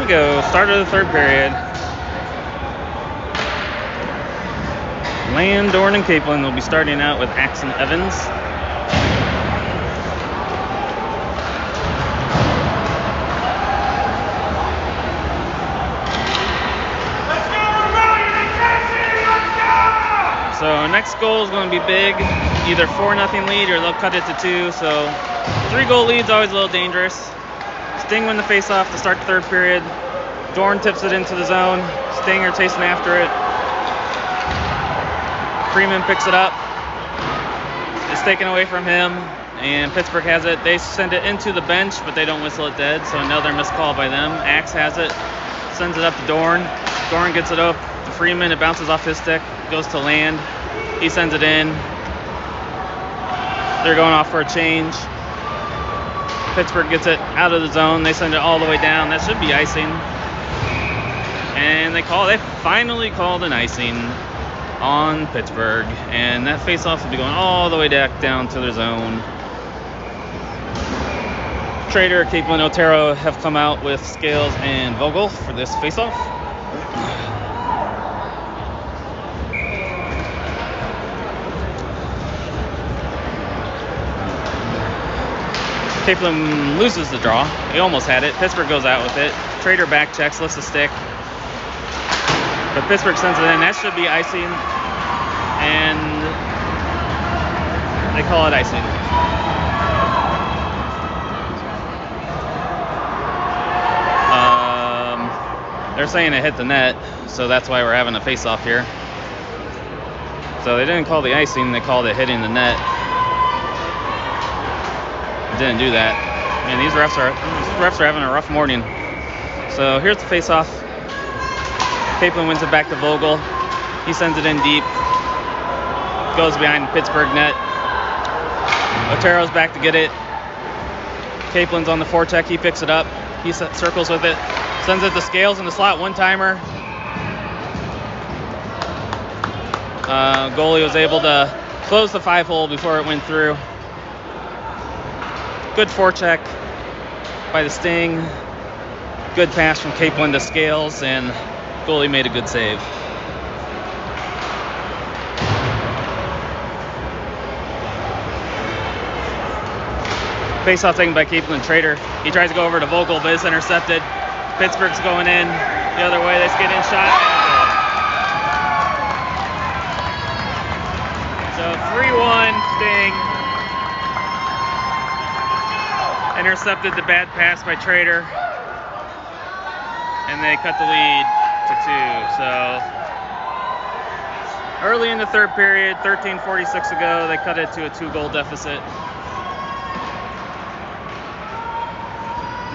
we go. Start of the third period. Land, Dorn, and Capelin will be starting out with Axe and Evans. So next goal is going to be big, either 4-0 lead or they'll cut it to 2. So 3-goal lead's always a little dangerous. Sting win the face-off to start the third period. Dorn tips it into the zone. Sting are chasing after it. Freeman picks it up. It's taken away from him, and Pittsburgh has it. They send it into the bench, but they don't whistle it dead, so another missed call by them. Axe has it, sends it up to Dorn. Dorn gets it up to Freeman. It bounces off his stick, goes to Land. He sends it in. They're going off for a change. Pittsburgh gets it out of the zone. They send it all the way down. That should be icing. And they finally called an icing on Pittsburgh. And that face-off will be going all the way back down to their zone. Trader, Capelin, Otero have come out with Scales and Vogel for this face-off. Capelin loses the draw. He almost had it. Pittsburgh goes out with it. Trader back checks, lifts the stick. But Pittsburgh sends it in. That should be icing. And they call it icing. They're saying it hit the net, so that's why we're having a face-off here. So they didn't call the icing, they called it hitting the net. Didn't do that. Man, these refs are having a rough morning. So here's the face-off. Capelin wins it back to Vogel. He sends it in deep. Goes behind the Pittsburgh net. Otero's back to get it. Caplin's on the forecheck. He picks it up. He circles with it. Sends it to Scales in the slot. One-timer. Goalie was able to close the 5-hole before it went through. Good forecheck by the Sting. Good pass from Capelin to Scales, and goalie made a good save. Face-off taken by Capelin. Trader. He tries to go over to Vogel, but it's intercepted. Pittsburgh's going in the other way. They skate in shot. So 3-1 Sting. Intercepted the bad pass by Trader, and they cut the lead to 2. So early in the third period, 13:46 ago, they cut it to a 2-goal deficit.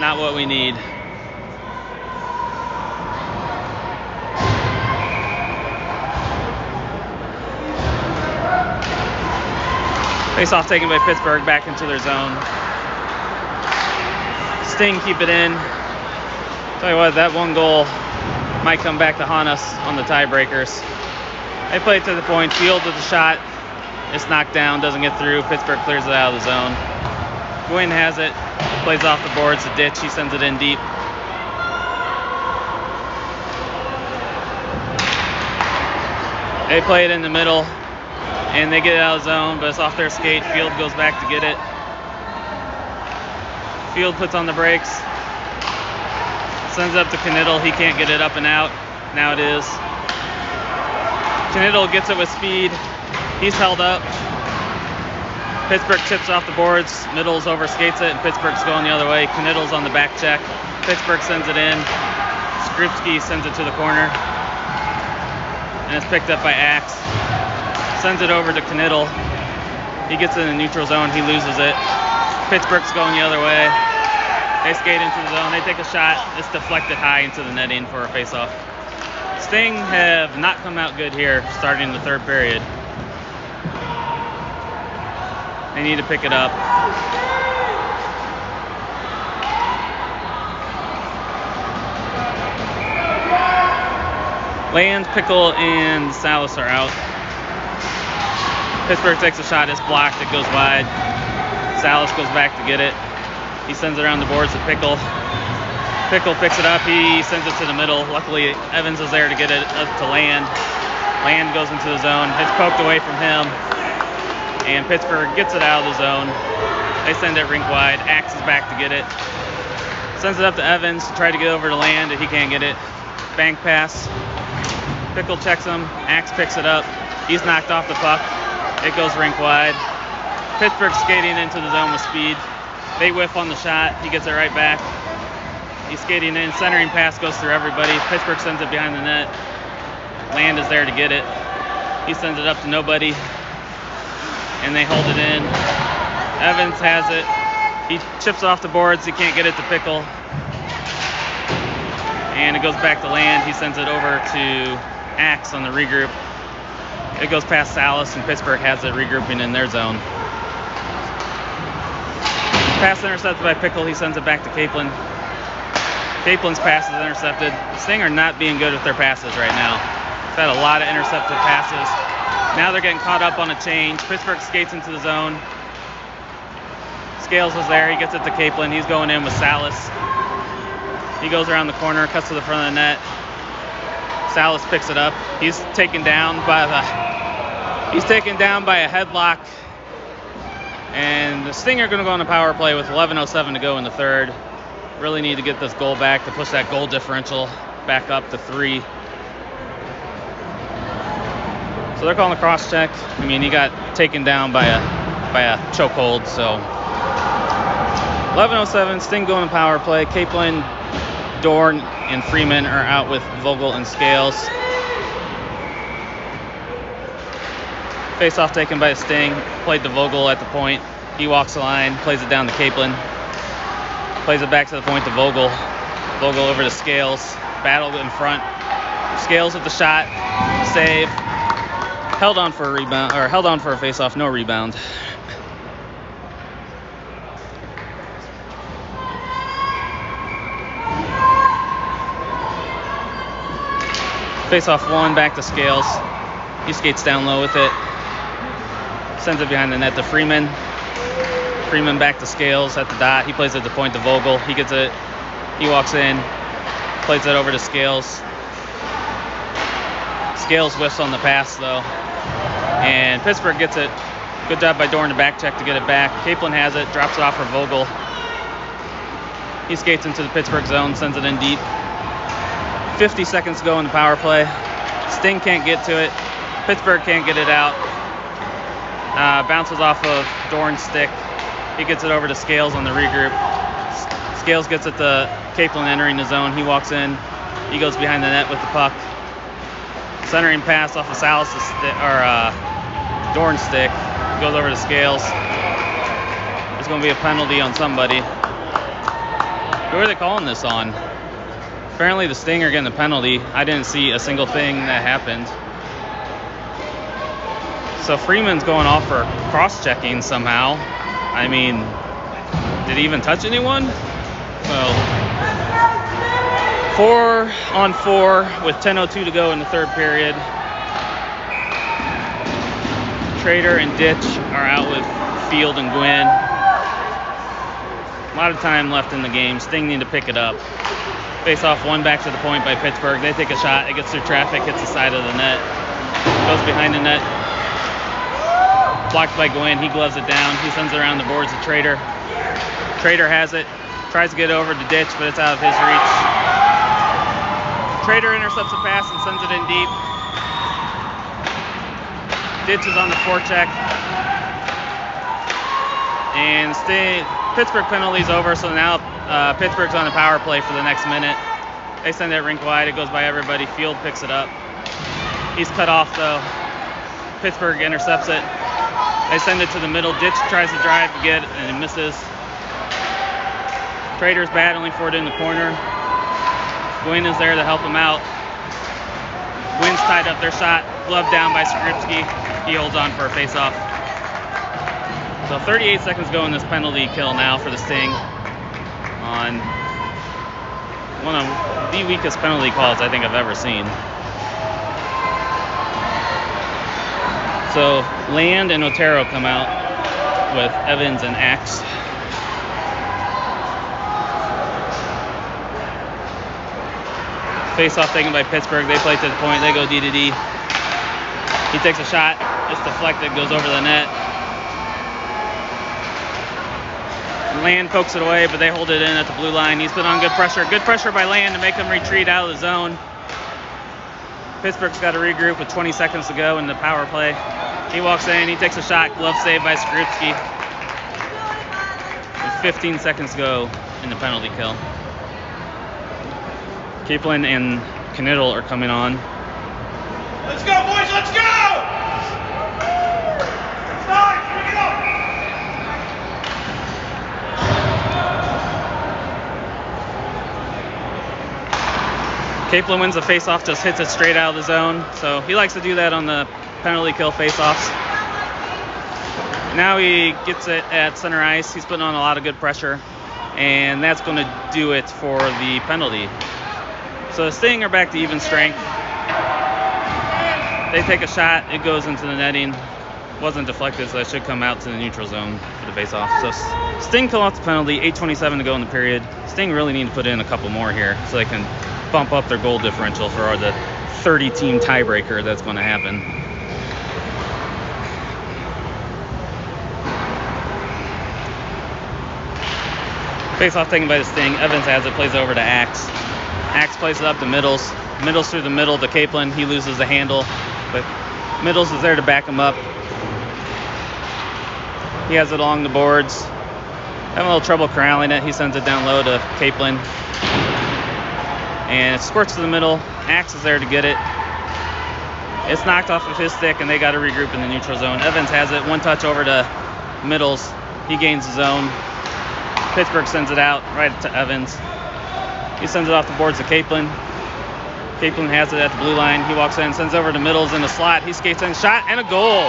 Not what we need. Face-off taken by Pittsburgh back into their zone. Sting keep it in. Tell you what, that 1 goal might come back to haunt us on the tiebreakers. They play it to the point. Field with the shot. It's knocked down, doesn't get through. Pittsburgh clears it out of the zone. Gwynn has it. Plays off the boards, the ditch. He sends it in deep. They play it in the middle, and they get it out of the zone, but it's off their skate. Field goes back to get it. Field puts on the brakes. Sends it up to Knittel. He can't get it up and out. Now it is. Knittel gets it with speed. He's held up. Pittsburgh tips off the boards. Middles overskates it, and Pittsburgh's going the other way. Knittel's on the back check. Pittsburgh sends it in. Skripski sends it to the corner. And it's picked up by Axe. Sends it over to Knittel. He gets in the neutral zone. He loses it. Pittsburgh's going the other way. They skate into the zone. They take a shot. It's deflected high into the netting for a face-off. Sting have not come out good here starting the third period. They need to pick it up. Land, Pickle, and Salas are out. Pittsburgh takes a shot. It's blocked. It goes wide. Salas goes back to get it. He sends it around the boards to Pickle. Pickle picks it up. He sends it to the middle. Luckily, Evans is there to get it up to Land. Land goes into the zone. It's poked away from him. And Pittsburgh gets it out of the zone. They send it rink wide. Axe is back to get it. Sends it up to Evans to try to get over to Land. He can't get it. Bank pass. Pickle checks him. Axe picks it up. He's knocked off the puck. It goes rink wide. Pittsburgh skating into the zone with speed. They whiff on the shot. He gets it right back. He's skating in. Centering pass goes through everybody. Pittsburgh sends it behind the net. Land is there to get it. He sends it up to nobody. And they hold it in. Evans has it. He chips off the boards. He can't get it to Pickle. And it goes back to Land. He sends it over to Axe on the regroup. It goes past Salas, and Pittsburgh has it regrouping in their zone. Pass intercepted by Pickle. He sends it back to Capelin. Caplin's pass is intercepted. The Sting are not being good with their passes right now. They've had a lot of intercepted passes. Now they're getting caught up on a change. Pittsburgh skates into the zone. Scales is there. He gets it to Capelin. He's going in with Salas. He goes around the corner, cuts to the front of the net. Salas picks it up. He's taken down by a headlock. And the Sting are going to go on a power play with 11:07 to go in the third. Really need to get this goal back to push that goal differential back up to 3. So they're calling a cross check. I mean, he got taken down by a chokehold. So 11:07, Sting going to power play. Capelin, Dorn, and Freeman are out with Vogel and Scales. Face-off taken by Sting. Played to Vogel at the point. He walks the line, plays it down to Capelin. Plays it back to the point to Vogel. Vogel over to Scales. Battle in front. Scales with the shot. Save. Held on for a rebound, or held on for a face-off, no rebound. Face-off 1, back to Scales. He skates down low with it. Sends it behind the net to Freeman. Freeman back to Scales at the dot. He plays at the point to Vogel. He gets it. He walks in. Plays it over to Scales. Scales whiffs on the pass, though. And Pittsburgh gets it. Good job by Dorn to back check to get it back. Capelin has it. Drops it off for Vogel. He skates into the Pittsburgh zone. Sends it in deep. 50 seconds to go in the power play. Sting can't get to it. Pittsburgh can't get it out. Bounces off of Dorn's stick. He gets it over to Scales on the regroup. Scales gets it to Capelin entering the zone. He walks in. He goes behind the net with the puck. Centering pass off of Salas' Dorn's stick. Goes over to Scales. There's going to be a penalty on somebody. Who are they calling this on? Apparently the Sting are getting the penalty. I didn't see a single thing that happened. So Freeman's going off for cross-checking somehow. I mean, did he even touch anyone? Well, 4-on-4 with 10:02 to go in the third period. Trader and Ditch are out with Field and Gwynn. A lot of time left in the game. Sting need to pick it up. Face off 1 back to the point by Pittsburgh. They take a shot. It gets through traffic, hits the side of the net. Goes behind the net. Blocked by Gwynn. He gloves it down. He sends it around the boards to Trader. Trader has it. Tries to get over to Ditch, but it's out of his reach. Trader intercepts a pass and sends it in deep. Ditch is on the forecheck. And Pittsburgh penalty's over, so now Pittsburgh's on the power play for the next minute. They send it rink wide. It goes by everybody. Field picks it up. He's cut off, though. Pittsburgh intercepts it. They send it to the middle. Ditch tries to drive to get it, and it misses. Trader's battling for it in the corner. Gwynn is there to help him out. Gwynn's tied up their shot. Gloved down by Skripski. He holds on for a face-off. So 38 seconds go in this penalty kill now for the Sting on one of the weakest penalty calls I think I've ever seen. So Land and Otero come out with Evans and Axe. Face-off taken by Pittsburgh. They play to the point. They go D to D. He takes a shot. It's deflected. Goes over the net. Land pokes it away, but they hold it in at the blue line. He's put on good pressure. Good pressure by Land to make him retreat out of the zone. Pittsburgh's got to regroup with 20 seconds to go in the power play. He walks in. He takes a shot. Glove save by Skrupski. With 15 seconds to go in the penalty kill. Kaplan and Knittel are coming on. Let's go, boys! Let's go! Start! Bring it up! Kaplan wins the face-off, just hits it straight out of the zone. So he likes to do that on the penalty kill face-offs. Now he gets it at center ice. He's putting on a lot of good pressure, and that's going to do it for the penalty. So the Sting are back to even strength. They take a shot. It goes into the netting. Wasn't deflected, so that should come out to the neutral zone for the face-off. So Sting pull off the penalty. 8:27 to go in the period. Sting really need to put in a couple more here so they can bump up their goal differential for the 30-team tiebreaker that's going to happen. Face-off taken by the Sting. Evans has it, plays over to Axe. Axe plays it up to Middles. Middles through the middle to Kaplan. He loses the handle, but Middles is there to back him up. He has it along the boards. Having a little trouble corralling it. He sends it down low to Kaplan. And it squirts to the middle. Axe is there to get it. It's knocked off of his stick, and they got to regroup in the neutral zone. Evans has it. One touch over to Middles. He gains the zone. Pittsburgh sends it out right to Evans. He sends it off the boards to Kaplan. Kaplan has it at the blue line. He walks in, sends over to Middles in the slot. He skates in, shot, and a goal.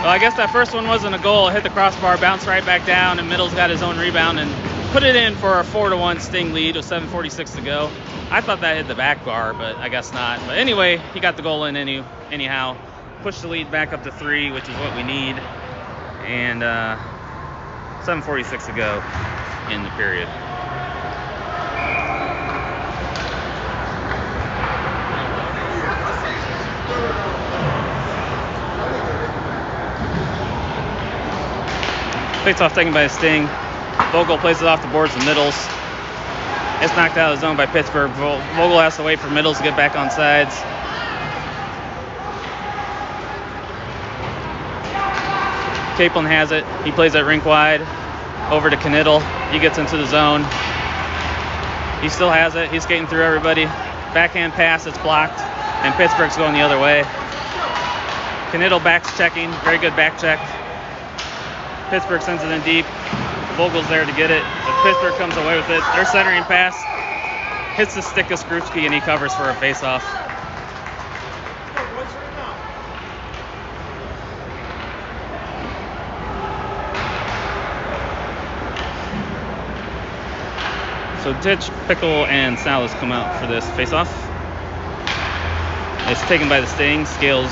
Well, I guess that first one wasn't a goal. It hit the crossbar, bounced right back down, and Middles got his own rebound and put it in for a 4-1 Sting lead with 7:46 to go. I thought that hit the back bar, but I guess not. But anyway, he got the goal in anyhow. Pushed the lead back up to 3, which is what we need. And 7:46 to go in the period. Face-off taken by the Sting. Vogel plays it off the boards to Middles. It's knocked out of the zone by Pittsburgh. Vogel has to wait for Middles to get back on sides. Kaplan has it. He plays it rink wide over to Knittel. He gets into the zone. He still has it. He's skating through everybody. Backhand pass, it's blocked, and Pittsburgh's going the other way. Knittel backs checking. Very good back check. Pittsburgh sends it in deep. Vogel's there to get it, but Pittsburgh comes away with it. Their centering pass hits the stick of Skrupski, and he covers for a face-off. So Ditch, Pickle, and Salas come out for this face-off. It's taken by the Sting. Scales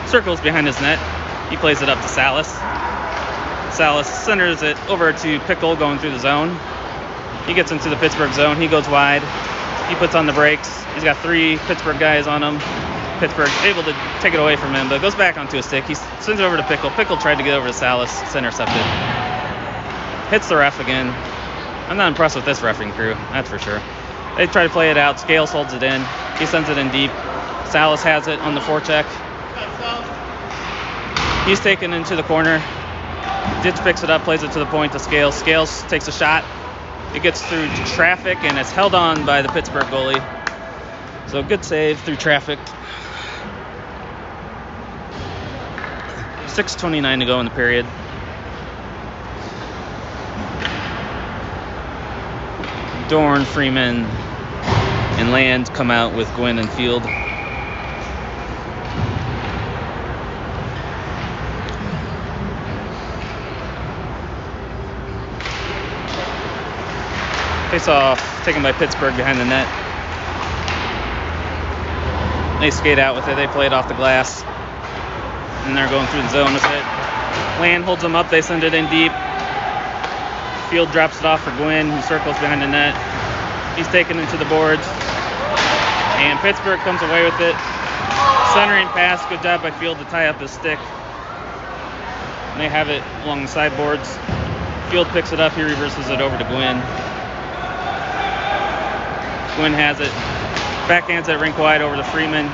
circles behind his net. He plays it up to Salas. Salas centers it over to Pickle going through the zone. He gets into the Pittsburgh zone. He goes wide. He puts on the brakes. He's got 3 Pittsburgh guys on him. Pittsburgh's able to take it away from him, but it goes back onto his stick. He sends it over to Pickle. Pickle tried to get over to Salas. It's intercepted. Hits the ref again. I'm not impressed with this reffing crew, that's for sure. They try to play it out. Scales holds it in. He sends it in deep. Salas has it on the forecheck. He's taken into the corner. Ditch picks it up, plays it to the point to Scales. Scales takes a shot. It gets through traffic, and it's held on by the Pittsburgh goalie. So good save through traffic. 6:29 to go in the period. Dorn, Freeman, and Land come out with Gwynn and Field. Face-off taken by Pittsburgh behind the net. They skate out with it. They play it off the glass. And they're going through the zone with it. Land holds them up. They send it in deep. Field drops it off for Gwynn, who circles behind the net. He's taken into the boards. And Pittsburgh comes away with it. Centering pass, good job by Field to tie up his stick. And they have it along the sideboards. Field picks it up, he reverses it over to Gwynn. Gwynn has it, backhands it rink wide over to Freeman.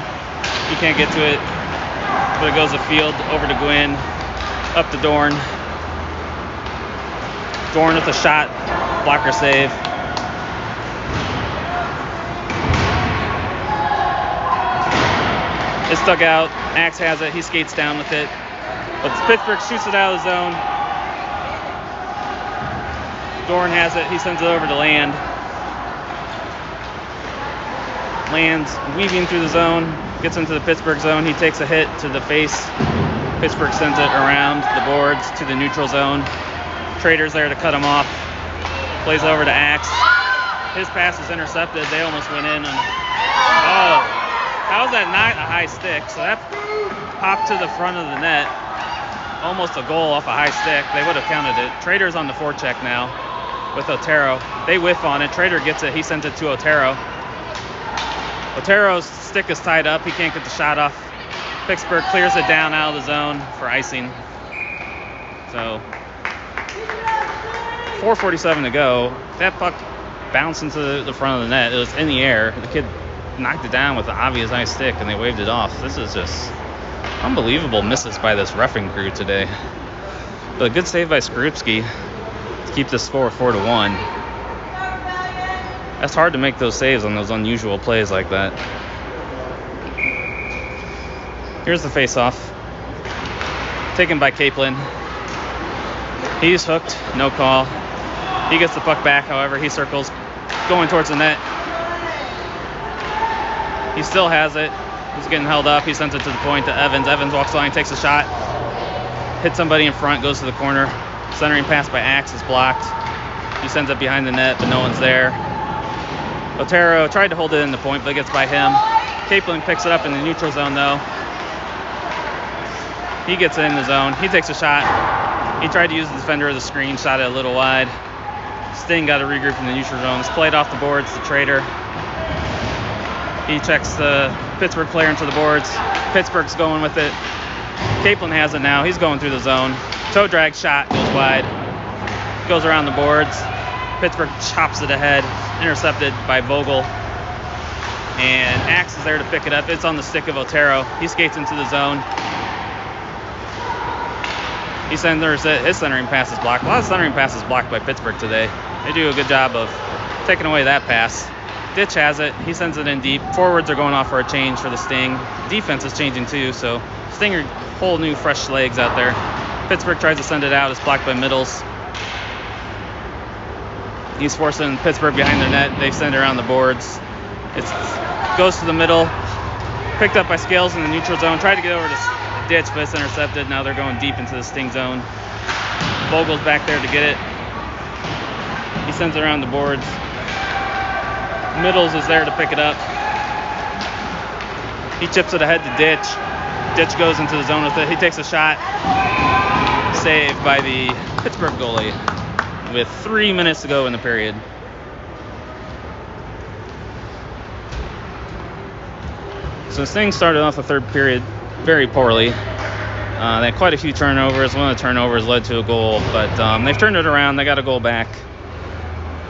He can't get to it, but it goes to Field, over to Gwynn, up to Dorn. Dorn with a shot, blocker save. It's dug out. Axe has it. He skates down with it. But Pittsburgh shoots it out of the zone. Dorn has it. He sends it over to Land. Land's weaving through the zone. Gets into the Pittsburgh zone. He takes a hit to the face. Pittsburgh sends it around the boards to the neutral zone. Trader's there to cut him off. Plays over to Axe. His pass is intercepted. They almost went in. How was that not a high stick? So that popped to the front of the net. Almost a goal off a high stick. They would have counted it. Trader's on the forecheck now with Otero. They whiff on it. Trader gets it. He sends it to Otero. Otero's stick is tied up. He can't get the shot off. Pittsburgh clears it down out of the zone for icing. So 4:47 to go. That puck bounced into the front of the net. It was in the air. The kid knocked it down with an obvious high stick, and they waved it off. This is just unbelievable misses by this roughing crew today. But a good save by Skorupski to keep the score 4-1. That's hard to make those saves on those unusual plays like that. Here's the face-off. Taken by Kaplan. He's hooked, no call. He gets the puck back, however, he circles, going towards the net. He still has it. He's getting held up. He sends it to the point to Evans. Evans walks the line, takes a shot, hits somebody in front, goes to the corner. Centering pass by Axe is blocked. He sends it behind the net, but no one's there. Otero tried to hold it in the point, but it gets by him. Kaplan picks it up in the neutral zone, though. He gets it in the zone. He takes a shot. He tried to use the defender of the screen, shot it a little wide. Sting got a regroup in the neutral zone. It's played off the boards to Trader. He checks the Pittsburgh player into the boards. Pittsburgh's going with it. Kaplan has it now. He's going through the zone. Toe drag shot goes wide. Goes around the boards. Pittsburgh chops it ahead. Intercepted by Vogel. And Axe is there to pick it up. It's on the stick of Otero. He skates into the zone. He centers it. His centering pass is blocked. A lot of centering passes blocked by Pittsburgh today. They do a good job of taking away that pass. Ditch has it. He sends it in deep. Forwards are going off for a change for the Sting. Defense is changing too, so Stinger, whole new fresh legs out there. Pittsburgh tries to send it out. It's blocked by Middles. He's forcing Pittsburgh behind their net. They send it around the boards. It goes to the middle. Picked up by Scales in the neutral zone. Tried to get over to Ditch, but it's intercepted. Now they're going deep into the Sting zone. Vogel's back there to get it. He sends it around the boards. Middles is there to pick it up. He chips it ahead to Ditch. Ditch goes into the zone with it. He takes a shot. Saved by the Pittsburgh goalie with 3 minutes to go in the period. So Sting started off the third period very poorly. They had quite a few turnovers. One of the turnovers led to a goal, but they've turned it around. They got a goal back.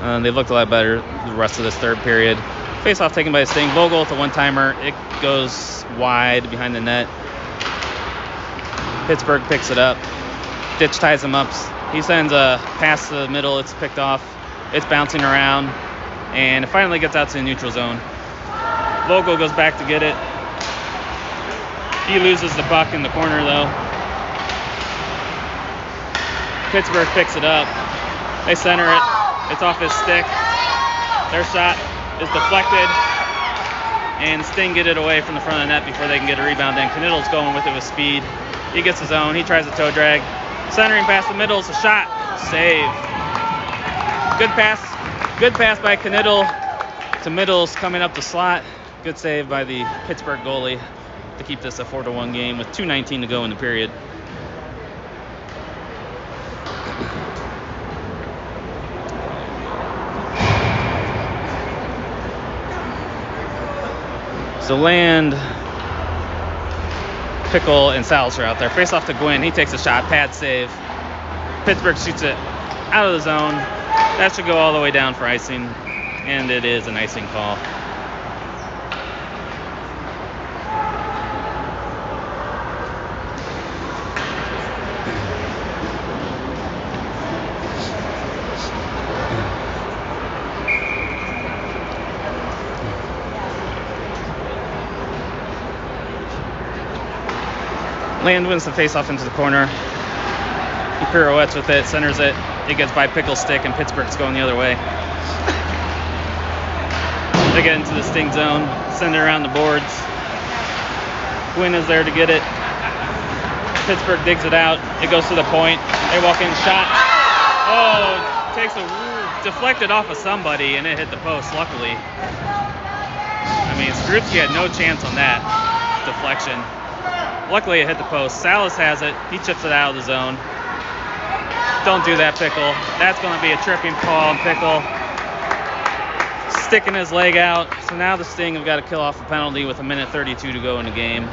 They've looked a lot better the rest of this third period. Face-off taken by Sting. Vogel with a one-timer. It goes wide behind the net. Pittsburgh picks it up. Ditch ties him up. He sends a pass to the middle. It's picked off. It's bouncing around. And it finally gets out to the neutral zone. Vogel goes back to get it. He loses the puck in the corner, though. Pittsburgh picks it up. They center it. It's off his stick. Their shot is deflected. And Sting get it away from the front of the net before they can get a rebound in. Knittle's going with it with speed. He gets his own. He tries a toe drag. Centering past the middle. It's a shot. Save. Good pass. Good pass by Knittle to Middles coming up the slot. Good save by the Pittsburgh goalie to keep this a 4-1 game with 2:19 to go in the period. So Land, Pickle, and Salas are out there. Face off to Gwynn. He takes a shot. Pad save. Pittsburgh shoots it out of the zone. That should go all the way down for icing. And it is an icing call. Land wins the face-off into the corner. He pirouettes with it, centers it. It gets by Pickle's stick, and Pittsburgh's going the other way. They get into the sting zone, send it around the boards. Gwynn is there to get it. Pittsburgh digs it out. It goes to the point. They walk in, shot. Oh, takes a deflected off of somebody, and it hit the post, luckily. I mean, Skrupski had no chance on that deflection. Luckily, it hit the post. Salas has it. He chips it out of the zone. Don't do that, Pickle. That's going to be a tripping call. Pickle sticking his leg out. So now the Sting have got to kill off a penalty with 1:32 to go in the game.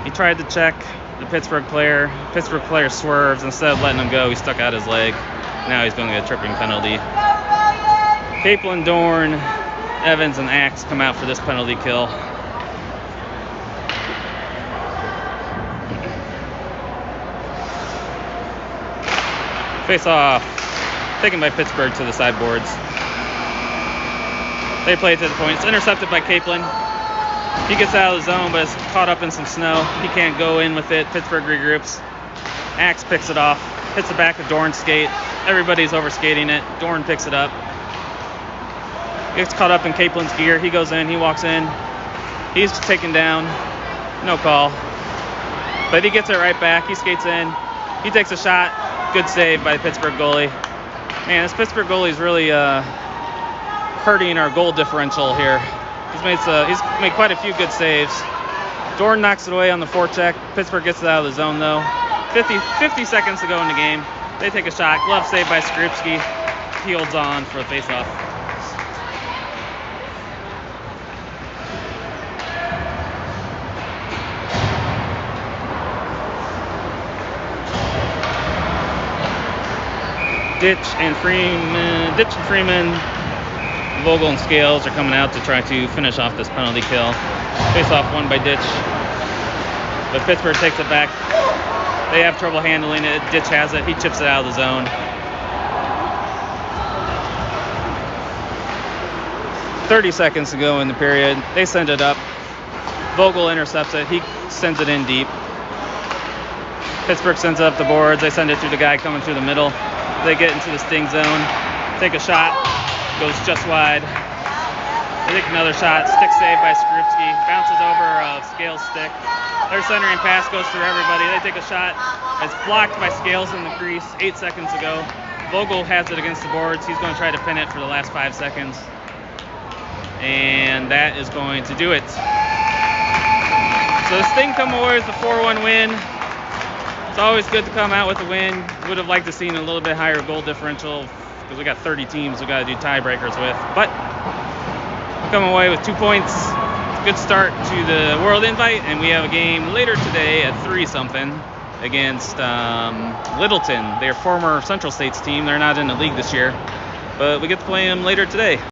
He tried to check the Pittsburgh player. Pittsburgh player swerves. Instead of letting him go, he stuck out his leg. Now he's going to get a tripping penalty. Capelin, Dorn, Evans, and Axe come out for this penalty kill. Face off, taken by Pittsburgh to the sideboards. They play it to the point. It's intercepted by Capelin. He gets out of the zone, but is caught up in some snow. He can't go in with it. Pittsburgh regroups. Axe picks it off, hits the back of Dorn's skate. Everybody's overskating it. Dorn picks it up. Gets caught up in Caplin's gear. He goes in, he walks in. He's taken down. No call. But he gets it right back. He skates in. He takes a shot. Good save by the Pittsburgh goalie. Man, this Pittsburgh goalie is really hurting our goal differential here. He's made quite a few good saves. Dorn knocks it away on the forecheck. Pittsburgh gets it out of the zone, though. 50 seconds to go in the game. They take a shot. Glove save by Skrupski. He holds on for the faceoff. Ditch and Freeman, Vogel and Scales are coming out to try to finish off this penalty kill. Face off won by Ditch, but Pittsburgh takes it back. They have trouble handling it. Ditch has it. He chips it out of the zone. 30 seconds to go in the period. They send it up. Vogel intercepts it. He sends it in deep. Pittsburgh sends it up the boards. They send it through the guy coming through the middle. They get into the sting zone, take a shot, goes just wide. They take another shot, stick save by Skrupski, bounces over Scales' stick. Their centering pass goes through everybody. They take a shot. It's blocked by Scales in the crease 8 seconds ago. Vogel has it against the boards. He's going to try to pin it for the last 5 seconds. And that is going to do it. So the Sting come away with the 4-1 win. It's always good to come out with a win. Would have liked to seen a little bit higher goal differential because we got 30 teams we got to do tiebreakers with. But come away with 2 points. Good start to the World Invite, and we have a game later today at 3-something against Littleton. They're former Central States team. They're not in the league this year, but we get to play them later today.